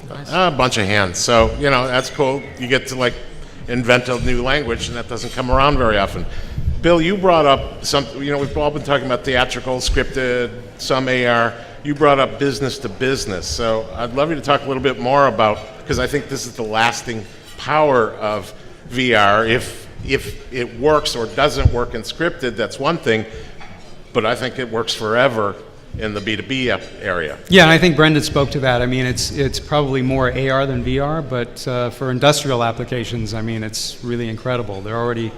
A bunch of hands. So, that's cool. You get to, invent a new language, and that doesn't come around very often. Bill, you brought up something, we've all been talking about theatrical, scripted, some AR. You brought up business to business. So I'd love you to talk a little bit more about, because I think this is the lasting power of VR. If it works or doesn't work in scripted, that's one thing, but I think it works forever in the B2B area. Yeah, and I think Brendan spoke to that. It's probably more AR than VR, but for industrial applications, it's really incredible. There are already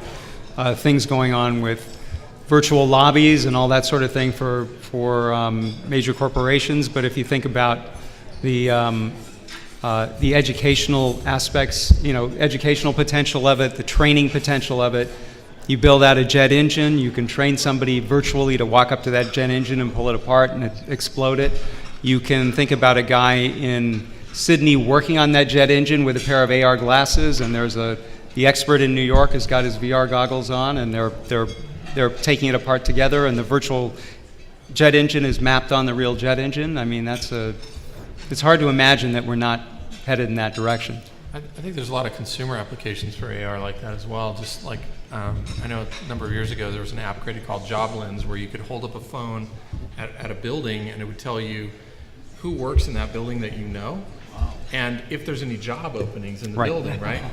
things going on with virtual lobbies and all that sort of thing for major corporations. But if you think about the educational aspects, educational potential of it, the training potential of it, you build out a jet engine, you can train somebody virtually to walk up to that jet engine and pull it apart and explode it. You can think about a guy in Sydney working on that jet engine with a pair of AR glasses, and the expert in New York has got his VR goggles on, and they're taking it apart together, and the virtual jet engine is mapped on the real jet engine. It's hard to imagine that we're not headed in that direction. I think there's a lot of consumer applications for AR like that as well. Just like, I know a number of years ago there was an app created called Job Lens where you could hold up a phone at a building and it would tell you who works in that building that you know, and if there's any job openings in the building, right?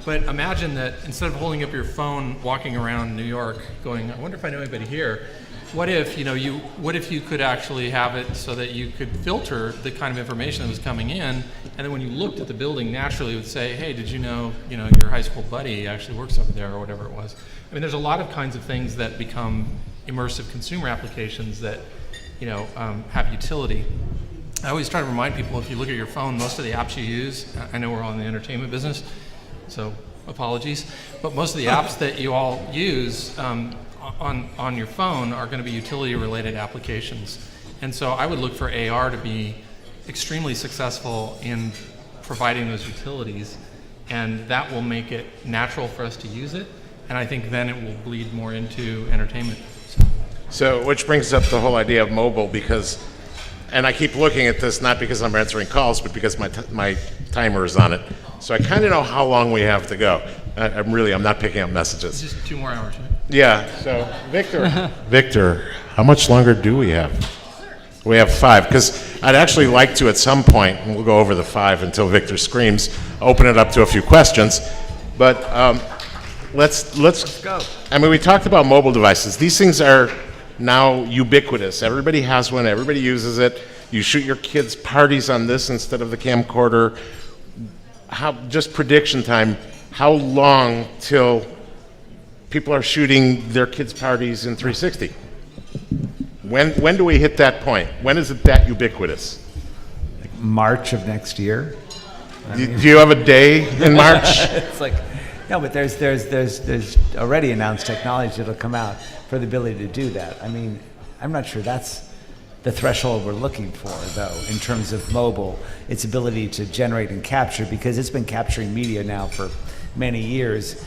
But imagine that instead of holding up your phone, walking around New York going, I wonder if I know anybody here, what if you could actually have it so that you could filter the kind of information that was coming in, and then when you looked at the building, naturally it would say, hey, did you know your high school buddy actually works over there, or whatever it was. I mean, there's a lot of kinds of things that become immersive consumer applications that have utility. I always try to remind people, if you look at your phone, most of the apps you use, I know we're all in the entertainment business, so apologies, but most of the apps that you all use on your phone are going to be utility-related applications. And so I would look for AR to be extremely successful in providing those utilities, and that will make it natural for us to use it, and I think then it will bleed more into entertainment. So, which brings up the whole idea of mobile, because, and I keep looking at this not because I'm answering calls, but because my timer is on it. So I kind of know how long we have to go. I'm not picking up messages. It's just 2 more hours, right? Yeah, so Victor, how much longer do we have? We have 5, because I'd actually like to at some point, and we'll go over the 5 until Victor screams, open it up to a few questions. But let's go. I mean, we talked about mobile devices. These things are now ubiquitous. Everybody has one, everybody uses it. You shoot your kids' parties on this instead of the camcorder. Just prediction time, how long till people are shooting their kids' parties in 360? When do we hit that point? When is it that ubiquitous? March of next year. Do you have a day in March? It's like, no, but there's already announced technology that'll come out for the ability to do that. I mean, I'm not sure that's the threshold we're looking for, though, in terms of mobile, its ability to generate and capture, because it's been capturing media now for many years.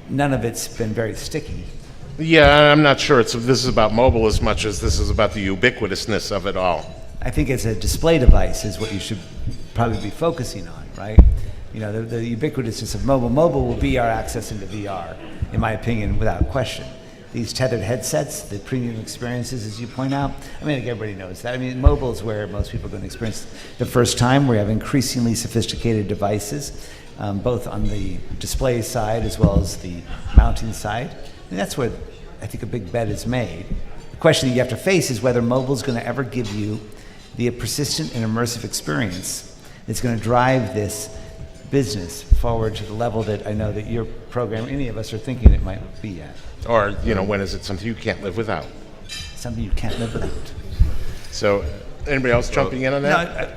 None of it's been very sticky. Yeah, I'm not sure this is about mobile as much as this is about the ubiquitousness of it all. I think it's a display device is what you should probably be focusing on, right? The ubiquitousness of mobile. Mobile will be our access into VR, in my opinion, without question. These tethered headsets, the premium experiences, as you point out, I mean, I think everybody knows that. I mean, mobile is where most people are going to experience the first time. We have increasingly sophisticated devices, both on the display side as well as the mounting side. And that's where I think a big bet is made. The question that you have to face is whether mobile is going to ever give you the persistent and immersive experience that's going to drive this business forward to the level that I know that your program, any of us are thinking it might be at. Or, when is it something you can't live without? Something you can't live without. So, anybody else jumping in on that?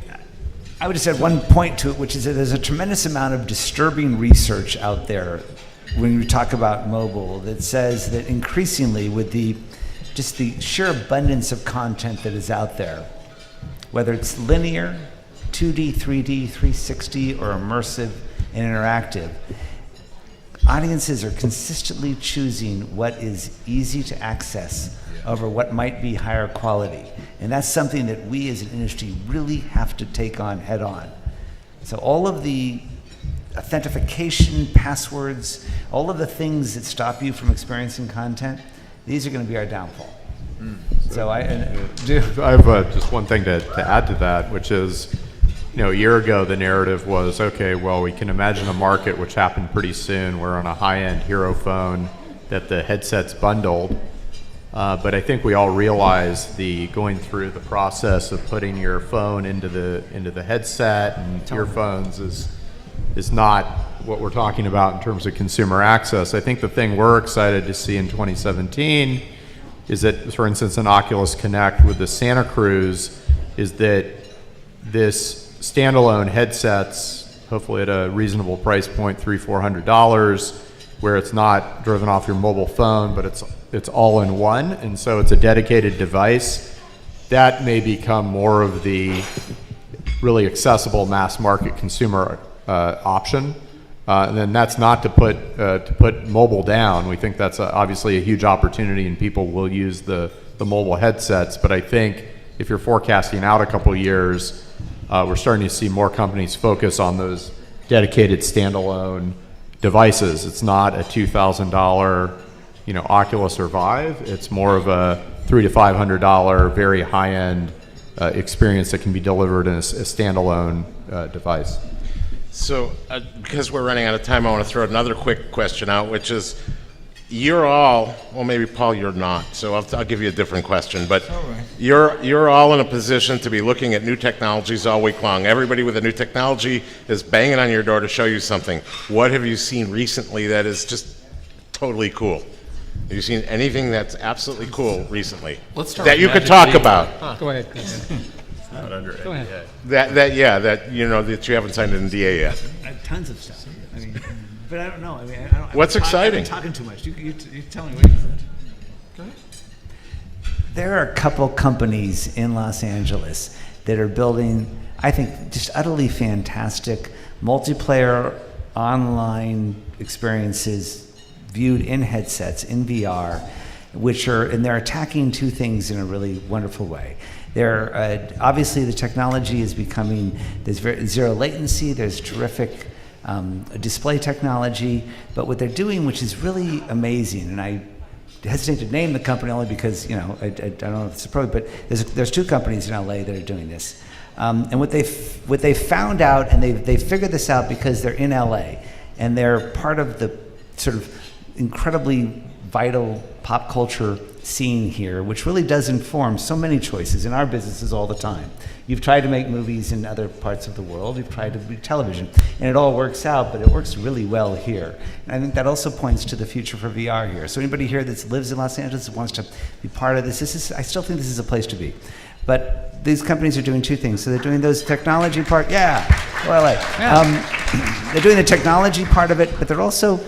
No, I would just add one point to it, which is that there's a tremendous amount of disturbing research out there when we talk about mobile that says that increasingly with the sheer abundance of content that is out there, whether it's linear, 2D, 3D, 360, or immersive and interactive, audiences are consistently choosing what is easy to access over what might be higher quality. And that's something that we as an industry really have to take on head on. So all of the authentication, passwords, all of the things that stop you from experiencing content, these are going to be our downfall. So I have just one thing to add to that, which is, a year ago the narrative was, okay, well, we can imagine a market which happened pretty soon where on a high-end hero phone that the headset's bundled. But I think we all realize going through the process of putting your phone into the headset and earphones is not what we're talking about in terms of consumer access. I think the thing we're excited to see in 2017 is that, for instance, in Oculus Connect with the Santa Cruz, is that this standalone headsets, hopefully at a reasonable price point, $300-400, where it's not driven off your mobile phone, but it's all in one, and so it's a dedicated device. That may become more of the really accessible mass market consumer option. And then that's not to put mobile down. We think that's obviously a huge opportunity, and people will use the mobile headsets. But I think if you're forecasting out a couple of years, we're starting to see more companies focus on those dedicated standalone devices. It's not a $2,000, Oculus or Vive. It's more of a $300 to $500 very high-end experience that can be delivered in a standalone device. So, because we're running out of time, I want to throw another quick question out, which is, you're all, well, maybe Paul, you're not, so I'll give you a different question, but you're all in a position to be looking at new technologies all week long. Everybody with a new technology is banging on your door to show you something. What have you seen recently that is just totally cool? Have you seen anything that's absolutely cool recently? Let's start that with you could Magic talk Leap. about? Go ahead, Chris. Go ahead. That you haven't signed an NDA yet. Tons of stuff. I mean, but I don't know. I mean, I don't. What's exciting? I'm talking too much. You tell me what you think. Go ahead. There are a couple companies in Los Angeles that are building, I think, just utterly fantastic multiplayer online experiences viewed in headsets, in VR, and they're attacking two things in a really wonderful way. Obviously the technology is becoming, there's zero latency, there's terrific display technology, but what they're doing, which is really amazing, and I hesitate to name the company only because, I don't know if it's appropriate, but there's two companies in LA that are doing this. And what they found out, and they figured this out because they're in LA, and they're part of the sort of incredibly vital pop culture scene here, which really does inform so many choices in our businesses all the time. You've tried to make movies in other parts of the world, you've tried to do television, and it all works out, but it works really well here. And I think that also points to the future for VR here. So anybody here that lives in Los Angeles that wants to be part of this, I still think this is a place to be. But these companies are doing two things. So they're doing those technology part, they're doing the technology part of it, but they're also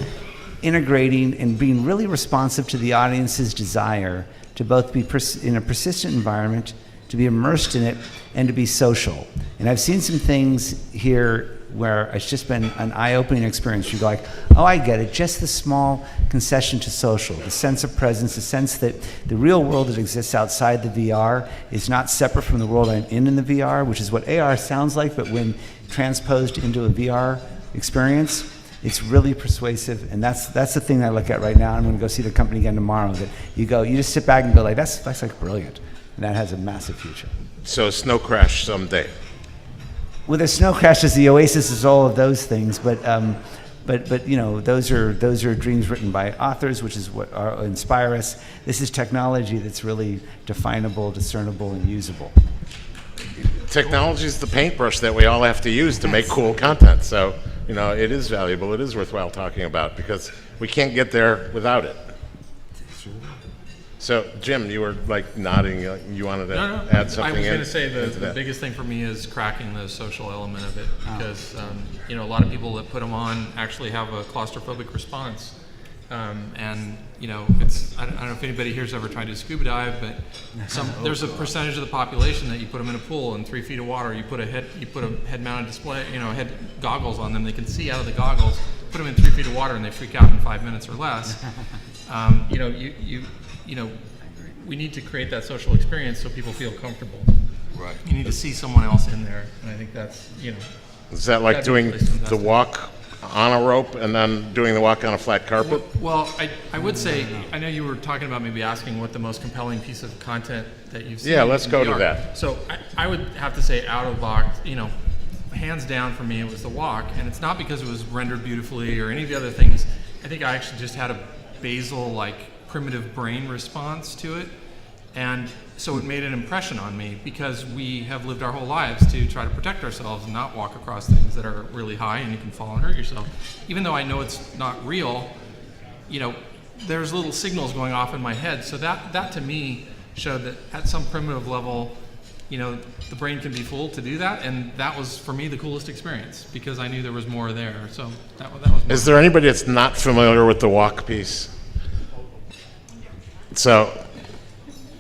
integrating and being really responsive to the audience's desire to both be in a persistent environment, to be immersed in it, and to be social. And I've seen some things here where it's just been an eye-opening experience. You go like, oh, I get it, just the small concession to social, the sense of presence, the sense that the real world that exists outside the VR is not separate from the world I'm in the VR, which is what AR sounds like, but when transposed into a VR experience, it's really persuasive, and that's the thing that I look at right now. I'm going to go see the company again tomorrow. That you just sit back and go like, that's like brilliant, and that has a massive future. So Snow Crash someday. Well, the Snow Crash is the Oasis, is all of those things, but those are dreams written by authors, which is what inspire us. This is technology that's really definable, discernible, and usable. Technology is the paintbrush that we all have to use to make cool content. So, it is valuable. It is worthwhile talking about because we can't get there without it. So, Jim, you were like nodding. You wanted to add something I was going in? to say the biggest thing for me is cracking the social element of it because, a lot of people that put them on actually have a claustrophobic response. I don't know if anybody here's ever tried to scuba dive, but there's a percentage of the population that you put them in a pool in 3 feet of water, you put a head-mounted display, head goggles on them, they can see out of the goggles, put them in 3 feet of water and they freak out in 5 minutes or less. We need to create that social experience so people feel comfortable. Right. You need to see someone else in there, and I think that's, Is that like That'd be a doing place to invest the in. walk on a rope and then doing the walk on a flat carpet? Well, I would say, I know you were talking about maybe asking what the most compelling piece of content that you've seen. Yeah, let's in go to VR. that. So I would have to say out of box, hands down for me, it was the walk. And it's not because it was rendered beautifully or any of the other things. I think I actually just had a basal, primitive brain response to it. And so it made an impression on me because we have lived our whole lives to try to protect ourselves and not walk across things that are really high and you can fall and hurt yourself. Even though I know it's not real, there's little signals going off in my head. So that to me showed that at some primitive level, the brain can be fooled to do that. And that was, for me, the coolest experience because I knew there was more there. So that was Is there anybody that's not familiar with the walk piece? So,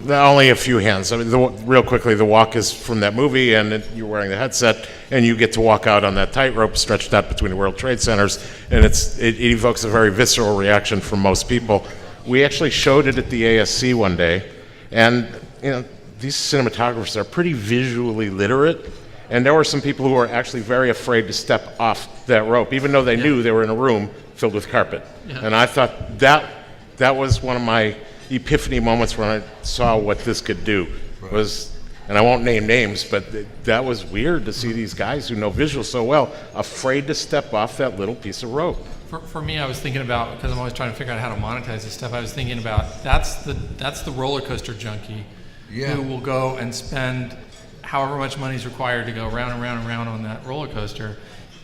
only a few hands. I mean, real quickly, the walk is from that movie, and you're wearing the headset, and you get to walk out on that tightrope stretched out between the World Trade Centers, and it evokes a very visceral reaction from most people. We actually showed it at the ASC one day, and these cinematographers are pretty visually literate, And there were some people who were actually very afraid to step off that rope, even though they knew they were in a room filled with carpet. Yeah. And I thought that was one of my epiphany moments when I saw what this could do. Was, and I won't name names, but that was weird to see these guys who know visuals so well afraid to step off that little piece of rope. For me, I was thinking about, because I'm always trying to figure out how to monetize this stuff, I was thinking about that's the roller coaster junkie Yeah. who will go and spend however much money is required to go round and round and round on that roller coaster.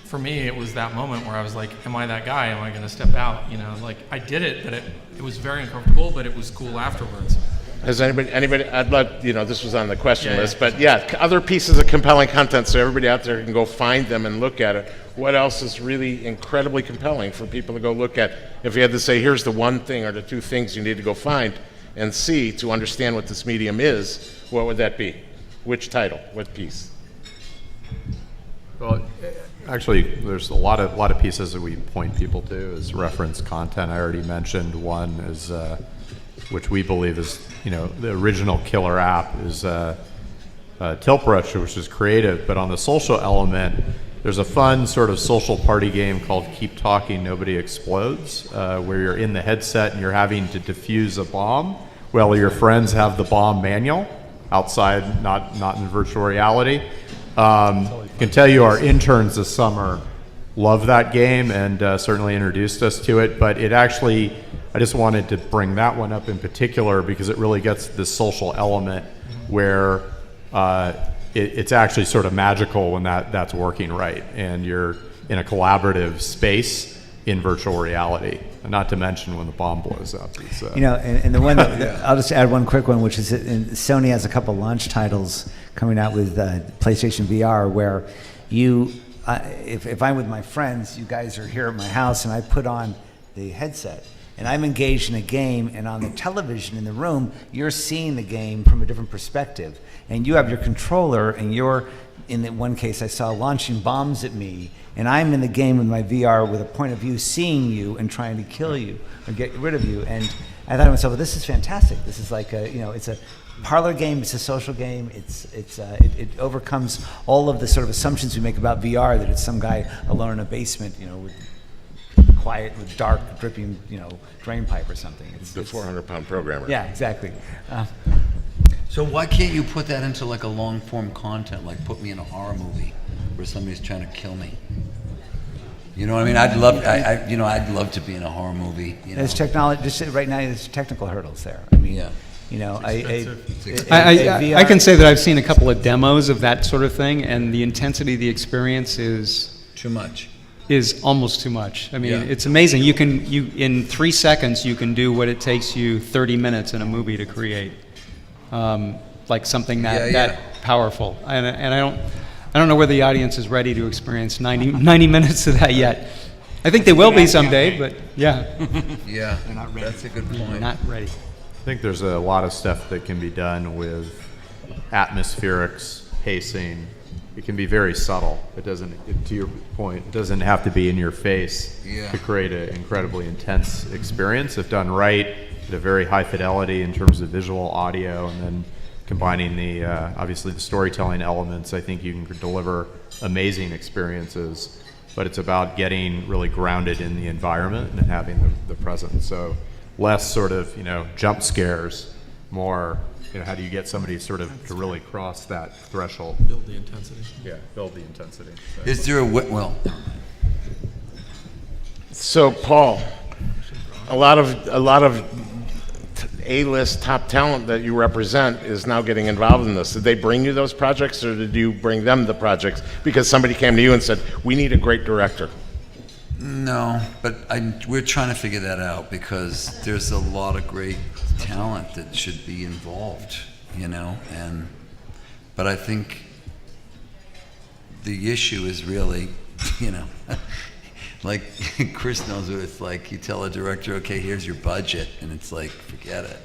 For me, it was that moment where I was like, am I that guy? Am I going to step out? You know, like I did it, but it was very uncomfortable, but it was cool afterwards. Has anybody, I'd love, this was on the question Yeah, list, yeah. but yeah, other pieces of compelling content so everybody out there can go find them and look at it. What else is really incredibly compelling for people to go look at? If you had to say, here's the one thing or the two things you need to go find and see to understand what this medium is, what would that be? Which title? What piece? Well, actually, there's a lot of pieces that we point people to as reference content. I already mentioned one is, which we believe is, the original killer app is Tilt Brush, which is creative. But on the social element, there's a fun sort of social party game called Keep Talking, Nobody Explodes, where you're in the headset and you're having to defuse a bomb while your friends have the bomb manual outside, not in virtual reality. Can tell you our interns this summer love that game and certainly introduced us to it, but it actually, I just wanted to bring that one up in particular because it really gets this social element where it's actually sort of magical when that's working right and you're in a collaborative space in virtual reality, and not to mention when the bomb blows up. And the one that, I'll just add one quick one, which is Sony has a couple launch titles coming out with PlayStation VR where if I'm with my friends, you guys are here at my house and I put on the headset and I'm engaged in a game, and on the television in the room, you're seeing the game from a different perspective. And you have your controller, and you're, in the one case I saw, launching bombs at me, and I'm in the game with my VR with a point of view seeing you and trying to kill you or get rid of you. And I thought to myself, well, this is fantastic. This is like it's a parlor game, it's a social game, it overcomes all of the sort of assumptions we make about VR, that it's some guy alone in a basement, with quiet, with dark, dripping, drain pipe or something. The 400-pound programmer. Yeah, exactly. So why can't you put that into like a long form content, like put me in a horror movie where somebody's trying to kill me? You know what I mean? I'd love to be in a horror movie. There's technology. Just right now, there's technical hurdles there. I mean, yeah. I can say that I've seen a couple of demos of that sort of thing, and the intensity of the experience is Too much. is almost too much. I mean, Yeah. it's amazing. You in 3 seconds you can do what it takes you 30 minutes in a movie to create, like something that powerful. And I don't know whether the audience is ready to experience 90 minutes of that yet. I think they will be someday, but yeah, Yeah, that's a good point. not ready. I think there's a lot of stuff that can be done with atmospherics, pacing. It can be very subtle. It doesn't, to your point, it doesn't have to be in your face Yeah. to create an incredibly intense experience. If done right, at a very high fidelity in terms of visual, audio, and then combining the, obviously the storytelling elements, I think you can deliver amazing experiences. But it's about getting really grounded in the environment and having the presence. So less sort of, jump scares, more, how do you get somebody sort of to really cross that threshold? Build the intensity. Yeah, build the intensity. So. Is there well, So, Paul, a lot of A-list top talent that you represent is now getting involved in this. Did they bring you those projects, or did you bring them the projects because somebody came to you and said, "We need a great director"? no, but we're trying to figure that out because there's a lot of great talent that should be involved, but I think the issue is really, like Chris knows what it's like. You tell a director, okay, here's your budget, and it's like, forget it.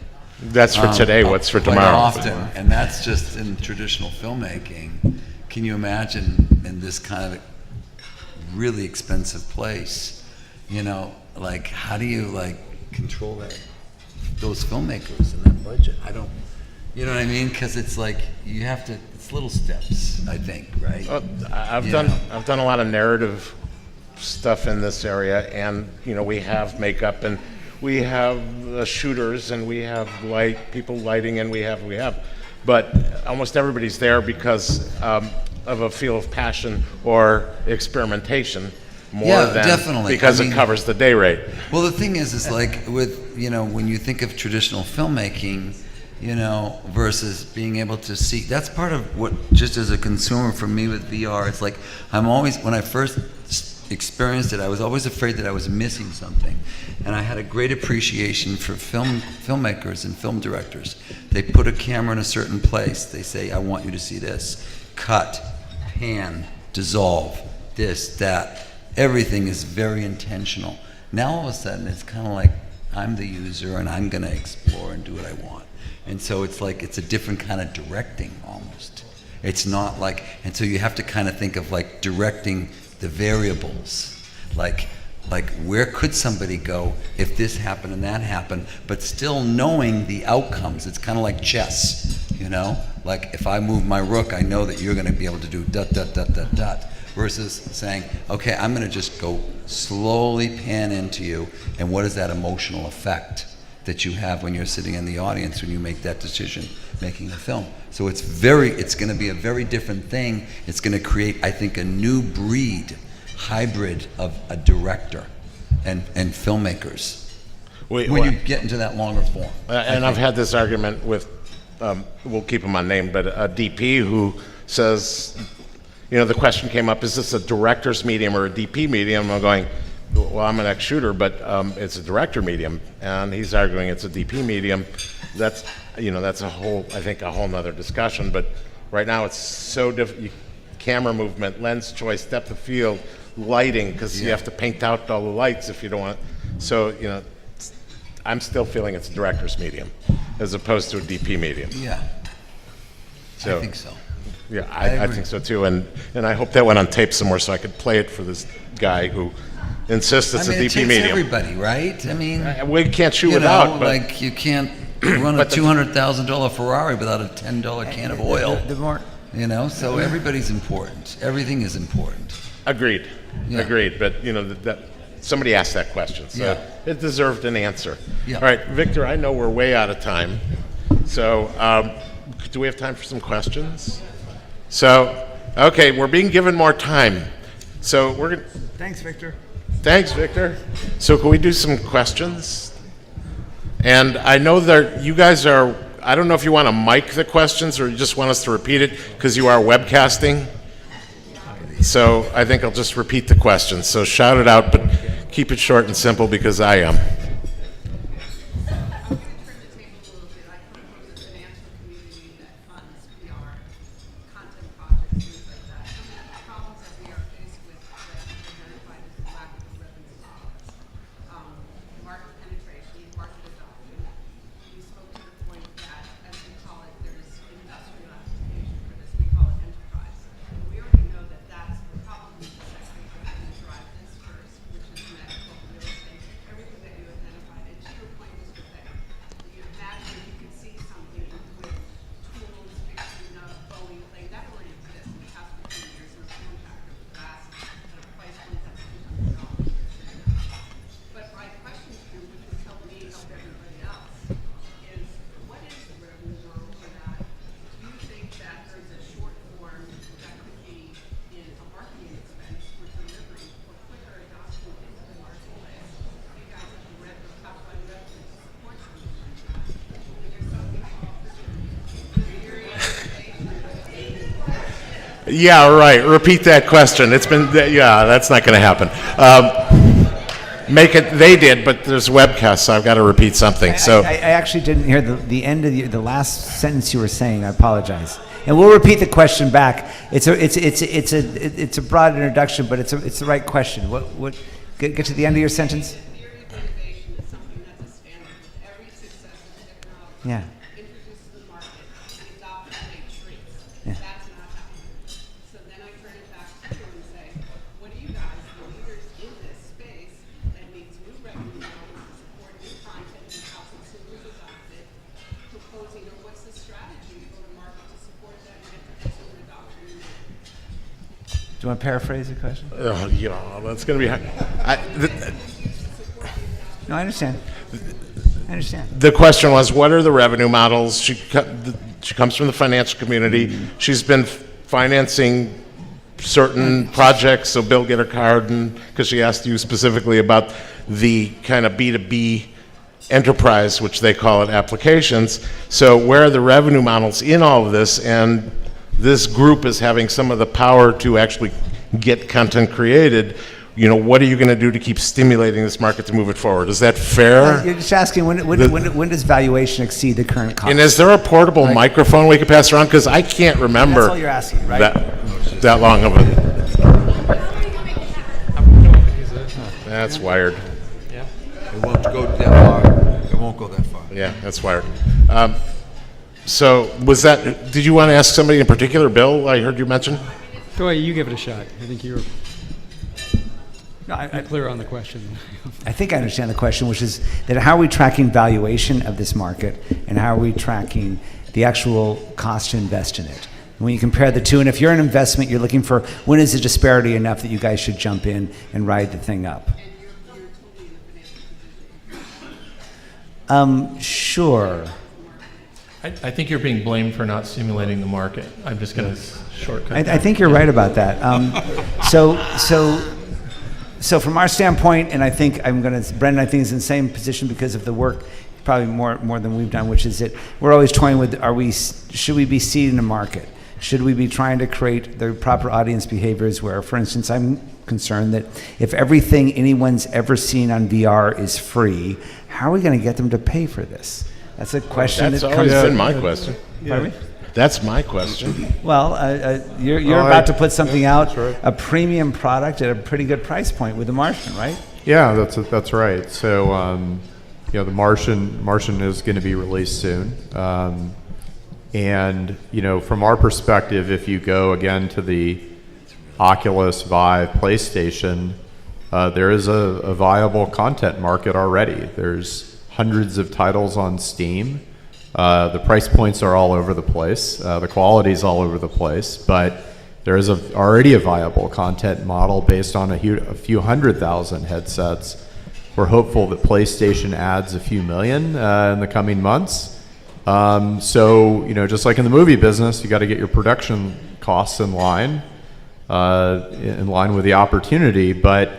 That's for today. What's for Quite tomorrow? often, and that's just in traditional filmmaking. Can you imagine in this kind of really expensive place, like how do you control that, those filmmakers and that budget? I don't, You know what I mean? Because it's like you have to. It's little steps, I think, right? I've done a lot of narrative stuff in this area, and we have makeup, and we have shooters, and we have people lighting, and we have, but almost everybody's there because of a feel of passion or experimentation more Yeah, than definitely. because I mean- it covers the day rate. Well, the thing is like with, when you think of traditional filmmaking, versus being able to see, that's part of what, just as a consumer for me with VR, it's like, when I first experienced it, I was always afraid that I was missing something. And I had a great appreciation for filmmakers and film directors. They put a camera in a certain place. They say, I want you to see this. Cut, pan, dissolve, this, that. Everything is very intentional. Now all of a sudden it's kind of like I'm the user and I'm going to explore and do what I want. And so it's like it's a different kind of directing almost. It's not like, and so you have to kind of think of like directing the variables. Like where could somebody go if this happened and that happened, but still knowing the outcomes. It's kind of like chess, Like if I move my rook, I know that you're going to be able to do dot, dot, dot, dot, dot. Versus saying, okay, I'm going to just go slowly pan into you, and what is that emotional effect that you have when you're sitting in the audience when you make that decision making a film? So it's going to be a very different thing. It's going to create, I think, a new hybrid of a director and filmmakers when you get into that longer form. And I've had this argument with, we'll keep him unnamed, but a DP who says, the question came up, is this a director's medium or a DP medium? I'm going, well, I'm an ex-shooter, but it's a director medium. And he's arguing it's a DP medium. That's, that's a whole nother discussion. But right now it's so different. Camera movement, lens choice, depth of field, lighting, because you have to paint out all the lights if you don't want. So, I'm still feeling it's a director's medium as opposed to a DP medium. Yeah, So, I think so. Yeah, I I agree. think so too, and I hope that went on tape somewhere so I could play it for this guy who insists it's I mean, a it DP takes medium. everybody, right? I mean, We can't shoot you without, know, but like you can't run a But the- $200,000 Ferrari without a $10 can of oil. The more, So everybody's important. Everything is important. agreed, Yeah. agreed. But that somebody asked that question, so Yeah. it deserved an answer. Yeah. All right, Victor, I know we're way out of time, so do we have time for some questions? So, okay, we're being given more time, so we're gonna. thanks, Victor. Thanks, Victor. So can we do some questions? And I know that you guys are, I don't know if you want to mic the questions or you just want us to repeat it because you are webcasting. So I think I'll just repeat the questions. So shout it out, but keep it short and simple because I am. Yeah, right. Repeat that question. It's been, yeah, that's not going to happen. Make it, they did, but there's webcast, so I've got to repeat something. So, I actually didn't hear the end of the last sentence you were saying. I apologize. And we'll repeat the question back. It's a broad introduction, but it's the right question. What get to the end of your sentence? Theory of innovation is something that's a standard with every successive technology Yeah. introduced to the market and adopted and made treats. Yeah. That's not happening. So then I turn it back to you and say, what are you guys, the leaders in this space that needs new revenue models to support new content and how consumers adopt it, proposing, or what's the strategy you want to paraphrase the question? Yeah, that's going to be hard. No, I understand. I understand. The question was, what are the revenue models? She comes from the financial community. She's been financing certain projects, so Bill, get her card, because she asked you specifically about the kind of B2B enterprise, which they call it, applications. So where are the revenue models in all of this? And this group is having some of the power to actually get content created. You know, what are you going to do to keep stimulating this market to move it forward? Is that fair? You're just asking when does valuation exceed the current cost? And is there a portable microphone we could pass around? Because I can't remember That's all you're asking, right? that long of a... That's wired. Yeah. It won't go that far. It won't go that far. Yeah, that's wired. So was that, did you want to ask somebody in particular? Bill, I heard you mention? Go ahead, you give it a shot. I think you're No, clear on the question. I think I understand the question, which is that how are we tracking valuation of this market, and how are we tracking the actual cost to invest in it? When you compare the two, and if you're an investment, you're looking for when is the disparity enough that you guys should jump in and ride the thing up? Sure. I think you're being blamed for not stimulating the market. I'm just going to shortcut. I think you're right about that. So from our standpoint, and I think Brendan, I think is in the same position because of the work, probably more than we've done, which is that we're always toying with, should we be seeding the market? Should we be trying to create the proper audience behaviors where, for instance, I'm concerned that if everything anyone's ever seen on VR is free, how are we going to get them to pay for this? That's a question That's that always comes been my question. Pardon me? That's my question. Well, you're about to put something out, a premium product at a pretty good price point with The Martian, right? Yeah, that's right. So, the Martian is going to be released soon. And, from our perspective, if you go again to the Oculus, Vive, PlayStation, there is a viable content market already. There's hundreds of titles on Steam. The price points are all over the place. The quality is all over the place. But there is already a viable content model based on a few 100,000 headsets. We're hopeful that PlayStation adds a few million in the coming months. So, just like in the movie business, you got to get your production costs in line with the opportunity. But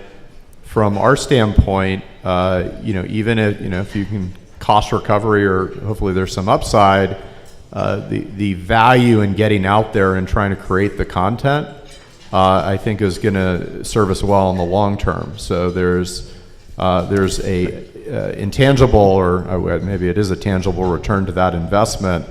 from our standpoint, even if you can cost recovery, or hopefully there's some upside, the value in getting out there and trying to create the content, I think is going to serve us well in the long term. So there's a intangible, or maybe it is a tangible return to that investment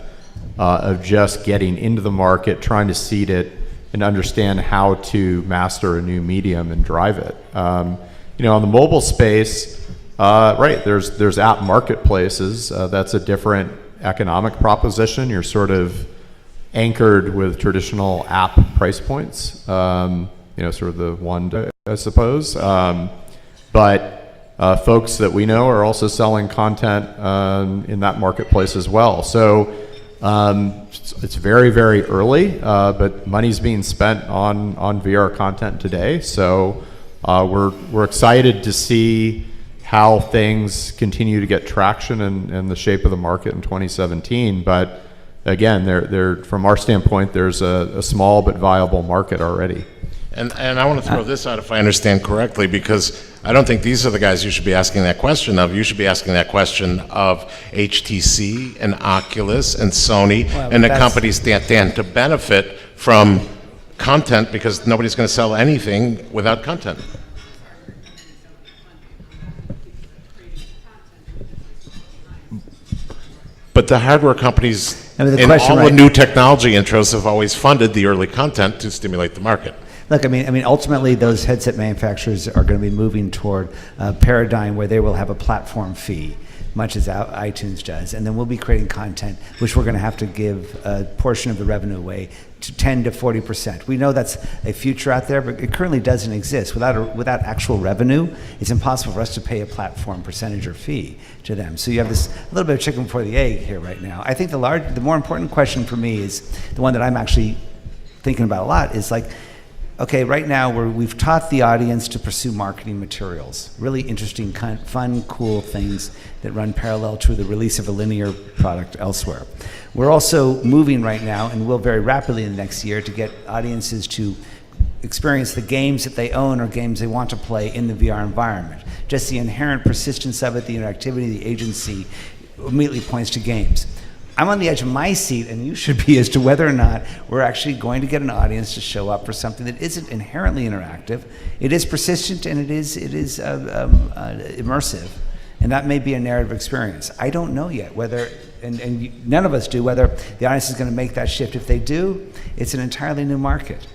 of just getting into the market, trying to seed it, and understand how to master a new medium and drive it. On the mobile space, right, there's app marketplaces. That's a different economic proposition. You're sort of anchored with traditional app price points, sort of the one, I suppose. But folks that we know are also selling content in that marketplace as well. So it's very, very early, but money's being spent on VR content today. So we're excited to see how things continue to get traction in the shape of the market in 2017. But again, from our standpoint, there's a small but viable market already. And I want to throw this out if I understand correctly, because I don't think these are the guys you should be asking that question of. You should be asking that question of HTC and Oculus and Sony and the companies that stand to benefit from content, because nobody's going to sell anything without content. But the hardware companies And the and question, all right- the new technology intros have always funded the early content to stimulate the market. Look, I mean, ultimately, those headset manufacturers are going to be moving toward a paradigm where they will have a platform fee, much as iTunes does, and then we'll be creating content, which we're going to have to give a portion of the revenue away, to 10 to 40%. We know that's a future out there, but it currently doesn't exist. Without actual revenue, it's impossible for us to pay a platform percentage or fee to them. So you have this a little bit of chicken before the egg here right now. I think the more important question for me is the one that I'm actually thinking about a lot, is like, okay, right now we've taught the audience to pursue marketing materials, really interesting, fun, cool things that run parallel to the release of a linear product elsewhere. We're also moving right now, and will very rapidly in the next year, to get audiences to experience the games that they own or games they want to play in the VR environment. Just the inherent persistence of it, the interactivity, the agency immediately points to games. I'm on the edge of my seat, and you should be, as to whether or not we're actually going to get an audience to show up for something that isn't inherently interactive. It is persistent and it is immersive, and that may be a narrative experience. I don't know yet whether, and none of us do, whether the audience is going to make that shift. If they do, it's an entirely new market.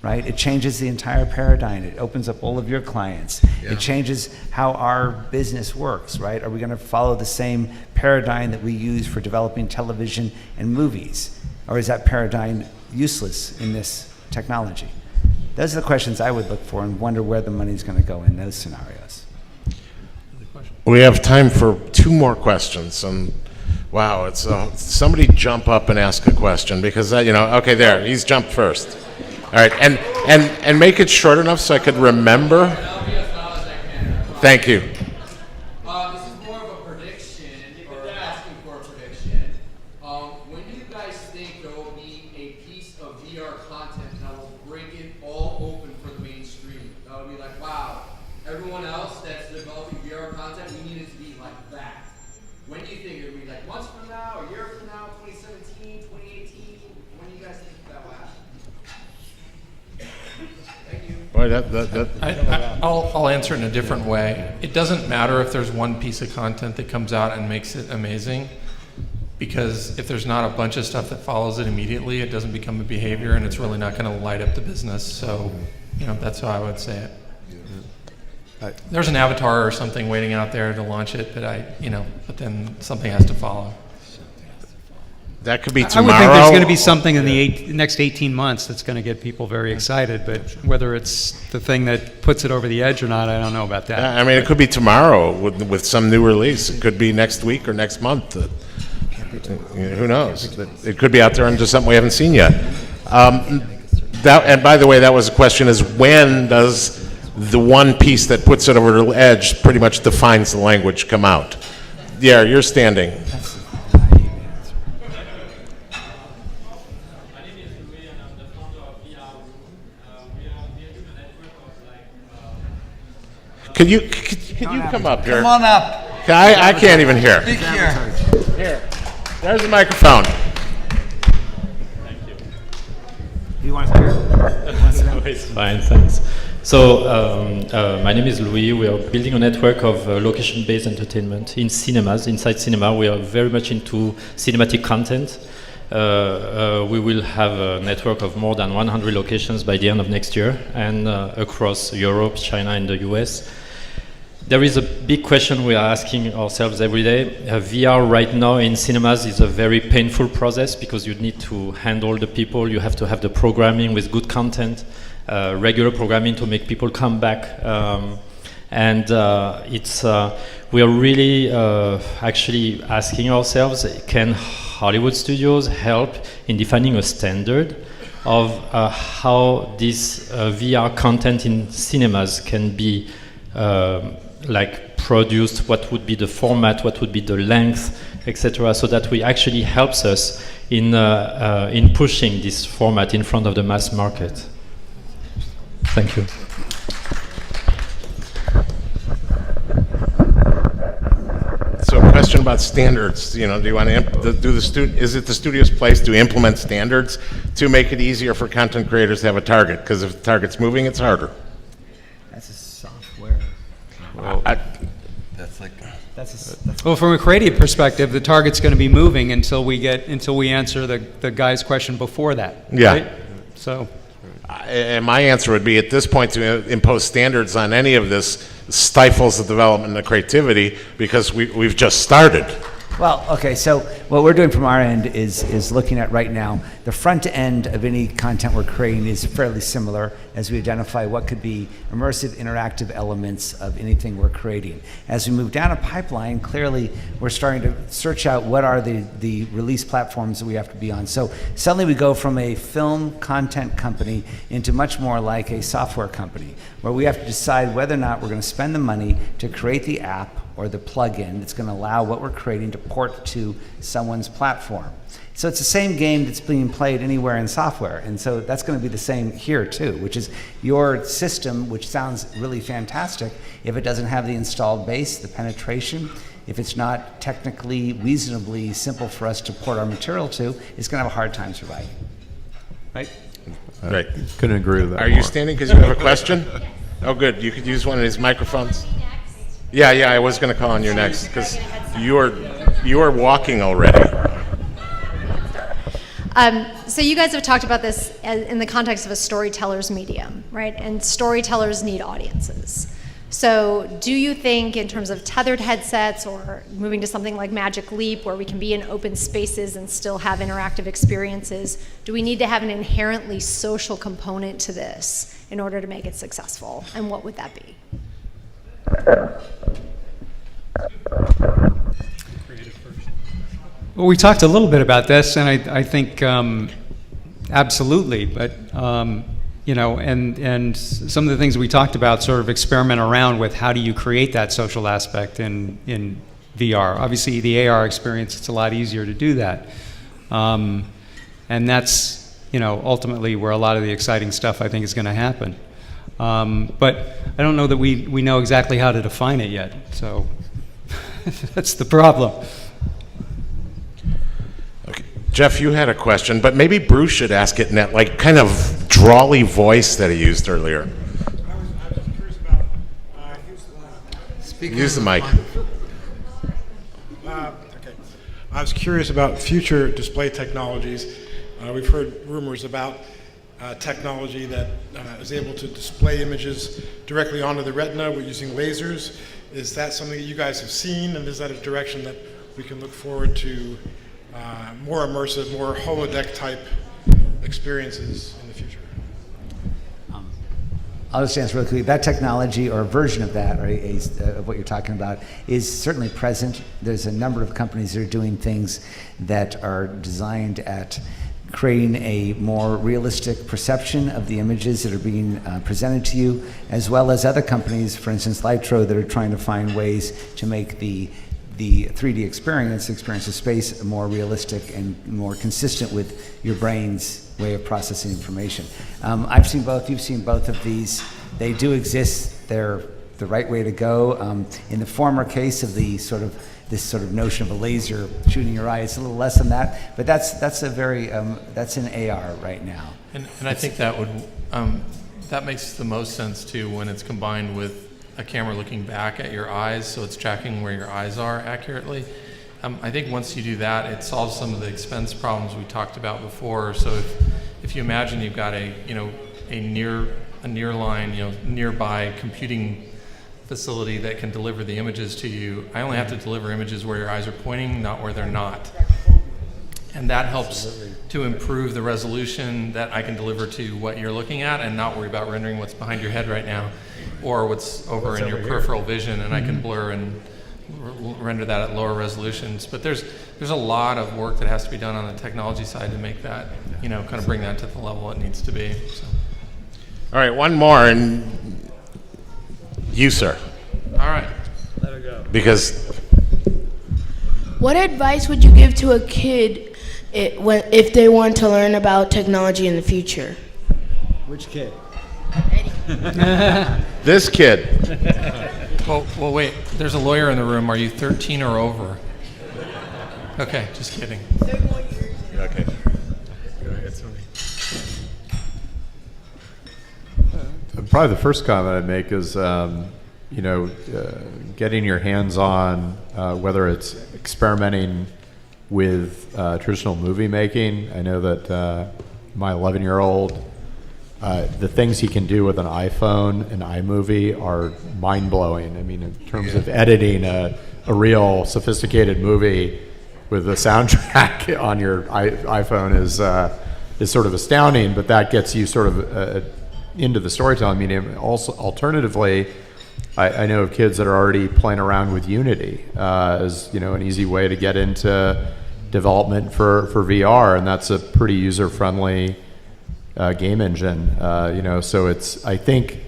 Right? It changes the entire paradigm. It opens up all of your clients. Yeah. It changes how our business works, right? Are we going to follow the same paradigm that we use for developing television and movies? Or is that paradigm useless in this technology? Those are the questions I would look for and wonder where the money's going to go in those scenarios. We have time for 2 more questions, and wow, it's somebody jump up and ask a question, because okay, there, he's jumped first. All right, and make it short enough so I could remember. I'll be as loud as I can. Thank you. This is more of a prediction, or asking for a prediction. When do you guys think there will be a piece of VR content that will break it all open for the mainstream? That will be like, wow, everyone else that's developing VR content, we need it to be like that. When do you think it will be, like months from now, a year from now, 2017, 2018? When do you guys think that will happen? Boy, I'll answer it in a different way. It doesn't matter if there's one piece of content that comes out and makes it amazing, because if there's not a bunch of stuff that follows it immediately, it doesn't become a behavior, and it's really not going to light up the business. So, that's how I would say it. There's an avatar or something waiting out there to launch it, but then something has to follow. That could be I tomorrow. would think there's going to be something in the next 18 months that's going to get people very excited, but whether it's the thing that puts it over the edge or not, I don't know about that. I mean, it could be tomorrow with some new release. It could be next week or next month. Who knows? It could be out there into something we haven't seen yet. And by the way, that was a question: is when does the one piece that puts it over the edge, pretty much defines the language, come out? Yeah, you're standing. Could you come up here? Come on up. I can't even hear. Speak here. Here, there's the microphone. Do you want to hear? It's fine, thanks. So, my name is Louis. We are building a network of location-based entertainment in cinemas. Inside cinema, we are very much into cinematic content. We will have a network of more than 100 locations by the end of next year, and across Europe, China, and the US. There is a big question we are asking ourselves every day. VR right now in cinemas is a very painful process, because you need to handle the people, you have to have the programming with good content, regular programming to make people come back. We are really actually asking ourselves, can Hollywood studios help in defining a standard of how this VR content in cinemas can be produced, what would be the format, what would be the length, etc., so that we actually helps us in pushing this format in front of the mass market. Thank you. So, a question about standards. Do you want to is it the studio's place to implement standards to make it easier for content creators to have a target? Because if the target's moving, it's harder. That's a software. Well, from a creative perspective, the target's going to be moving until we answer the guy's question before that. Yeah. Right? So. And my answer would be, at this point, to impose standards on any of this stifles the development and the creativity, because we've just started. Well, okay, so what we're doing from our end is looking at right now, the front end of any content we're creating is fairly similar as we identify what could be immersive, interactive elements of anything we're creating. As we move down a pipeline, clearly we're starting to search out what are the release platforms that we have to be on. So suddenly we go from a film content company into much more like a software company, where we have to decide whether or not we're going to spend the money to create the app or the plugin that's going to allow what we're creating to port to someone's platform. So it's the same game that's being played anywhere in software, and so that's going to be the same here too, which is your system, which sounds really fantastic, if it doesn't have the installed base, the penetration, if it's not technically reasonably simple for us to port our material to, it's going to have a hard time surviving. Right? Right. Couldn't agree with that Are you more. standing because you have a question? Oh, good. You could use one of these microphones. Yeah, I was going to call on you next because you are walking already. So you guys have talked about this in the context of a storyteller's medium, right? And storytellers need audiences. So do you think in terms of tethered headsets or moving to something like Magic Leap where we can be in open spaces and still have interactive experiences, do we need to have an inherently social component to this in order to make it successful? And what would that be? Well, we talked a little bit about this, and I think absolutely, but you know, and some of the things we talked about sort of experiment around with how do you create that social aspect in VR. Obviously, the AR experience, it's a lot easier to do that, and that's, you know, ultimately where a lot of the exciting stuff I think is going to happen. But I don't know that we know exactly how to define it yet, so that's the problem. Okay. Jeff, you had a question, but maybe Bruce should ask it in that like kind of drawly voice that he used earlier. I was curious about Use the mic. Okay. I was curious about future display technologies. We've heard rumors about technology that is able to display images directly onto the retina. We're using lasers. Is that something that you guys have seen, and is that a direction that we can look forward to more immersive, more holodeck type experiences in the future? I'll just answer really quickly. That technology, or a version of that, or of what you're talking about, is certainly present. There's a number of companies that are doing things that are designed at creating a more realistic perception of the images that are being presented to you, as well as other companies, for instance, Lytro, that are trying to find ways to make the 3D experience of space more realistic and more consistent with your brain's way of processing information. I've seen both. You've seen both of these. They do exist. They're the right way to go. In the former case of this sort of notion of a laser shooting your eye, it's a little less than that. But that's a very that's in AR right now. And I think that would that makes the most sense too when it's combined with a camera looking back at your eyes, so it's tracking where your eyes are accurately. I think once you do that, it solves some of the expense problems we talked about before. So if you imagine you've got a nearline, nearby computing facility that can deliver the images to you, I only have to deliver images where your eyes are pointing, not where they're not. And that helps to improve the resolution that I can deliver to what you're looking at and not worry about rendering what's behind your head right now or what's over in your peripheral vision, and I can blur and render that at lower resolutions. But there's a lot of work that has to be done on the technology side to make that, kind of bring that to the level it needs to be. So. All right, one more, and you, sir. All right. Let her go. Because. What advice would you give to a kid if they want to learn about technology in the future? Which kid? This kid. Well, wait. There's a lawyer in the room. Are you 13 or over? Okay, just kidding. Okay. Probably the first comment I'd make is, getting your hands on, whether it's experimenting with traditional movie making. I know that my 11-year-old, the things he can do with an iPhone and iMovie are mind-blowing. I mean, in terms of editing a a real sophisticated movie with the soundtrack on your iPhone is sort of astounding, but that gets you sort of into the storytelling medium. Also, alternatively, I know of kids that are already playing around with Unity as an easy way to get into development for VR, and that's a pretty user-friendly game engine. So I think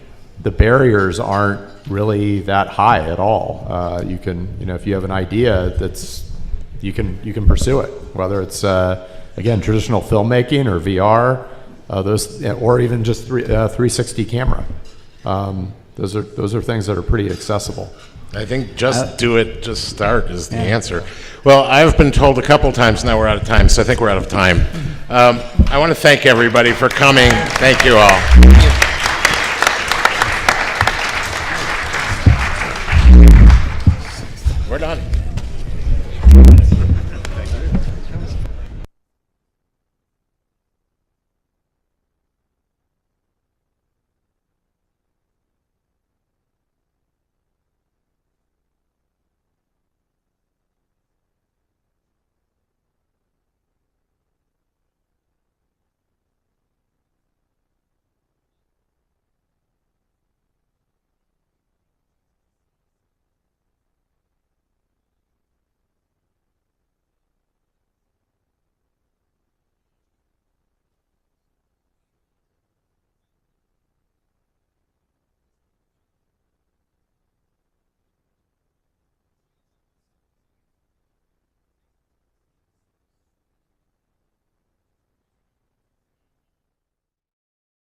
the barriers aren't really that high at all. You can, if you have an idea you can pursue it, whether it's again traditional filmmaking or VR, or even just 360 camera. Those are things that are pretty accessible. I think just do it, just start is the answer. Well, I've been told a couple times now we're out of time, so I think we're out of time. I want to thank everybody for coming. Thank you all. We're done.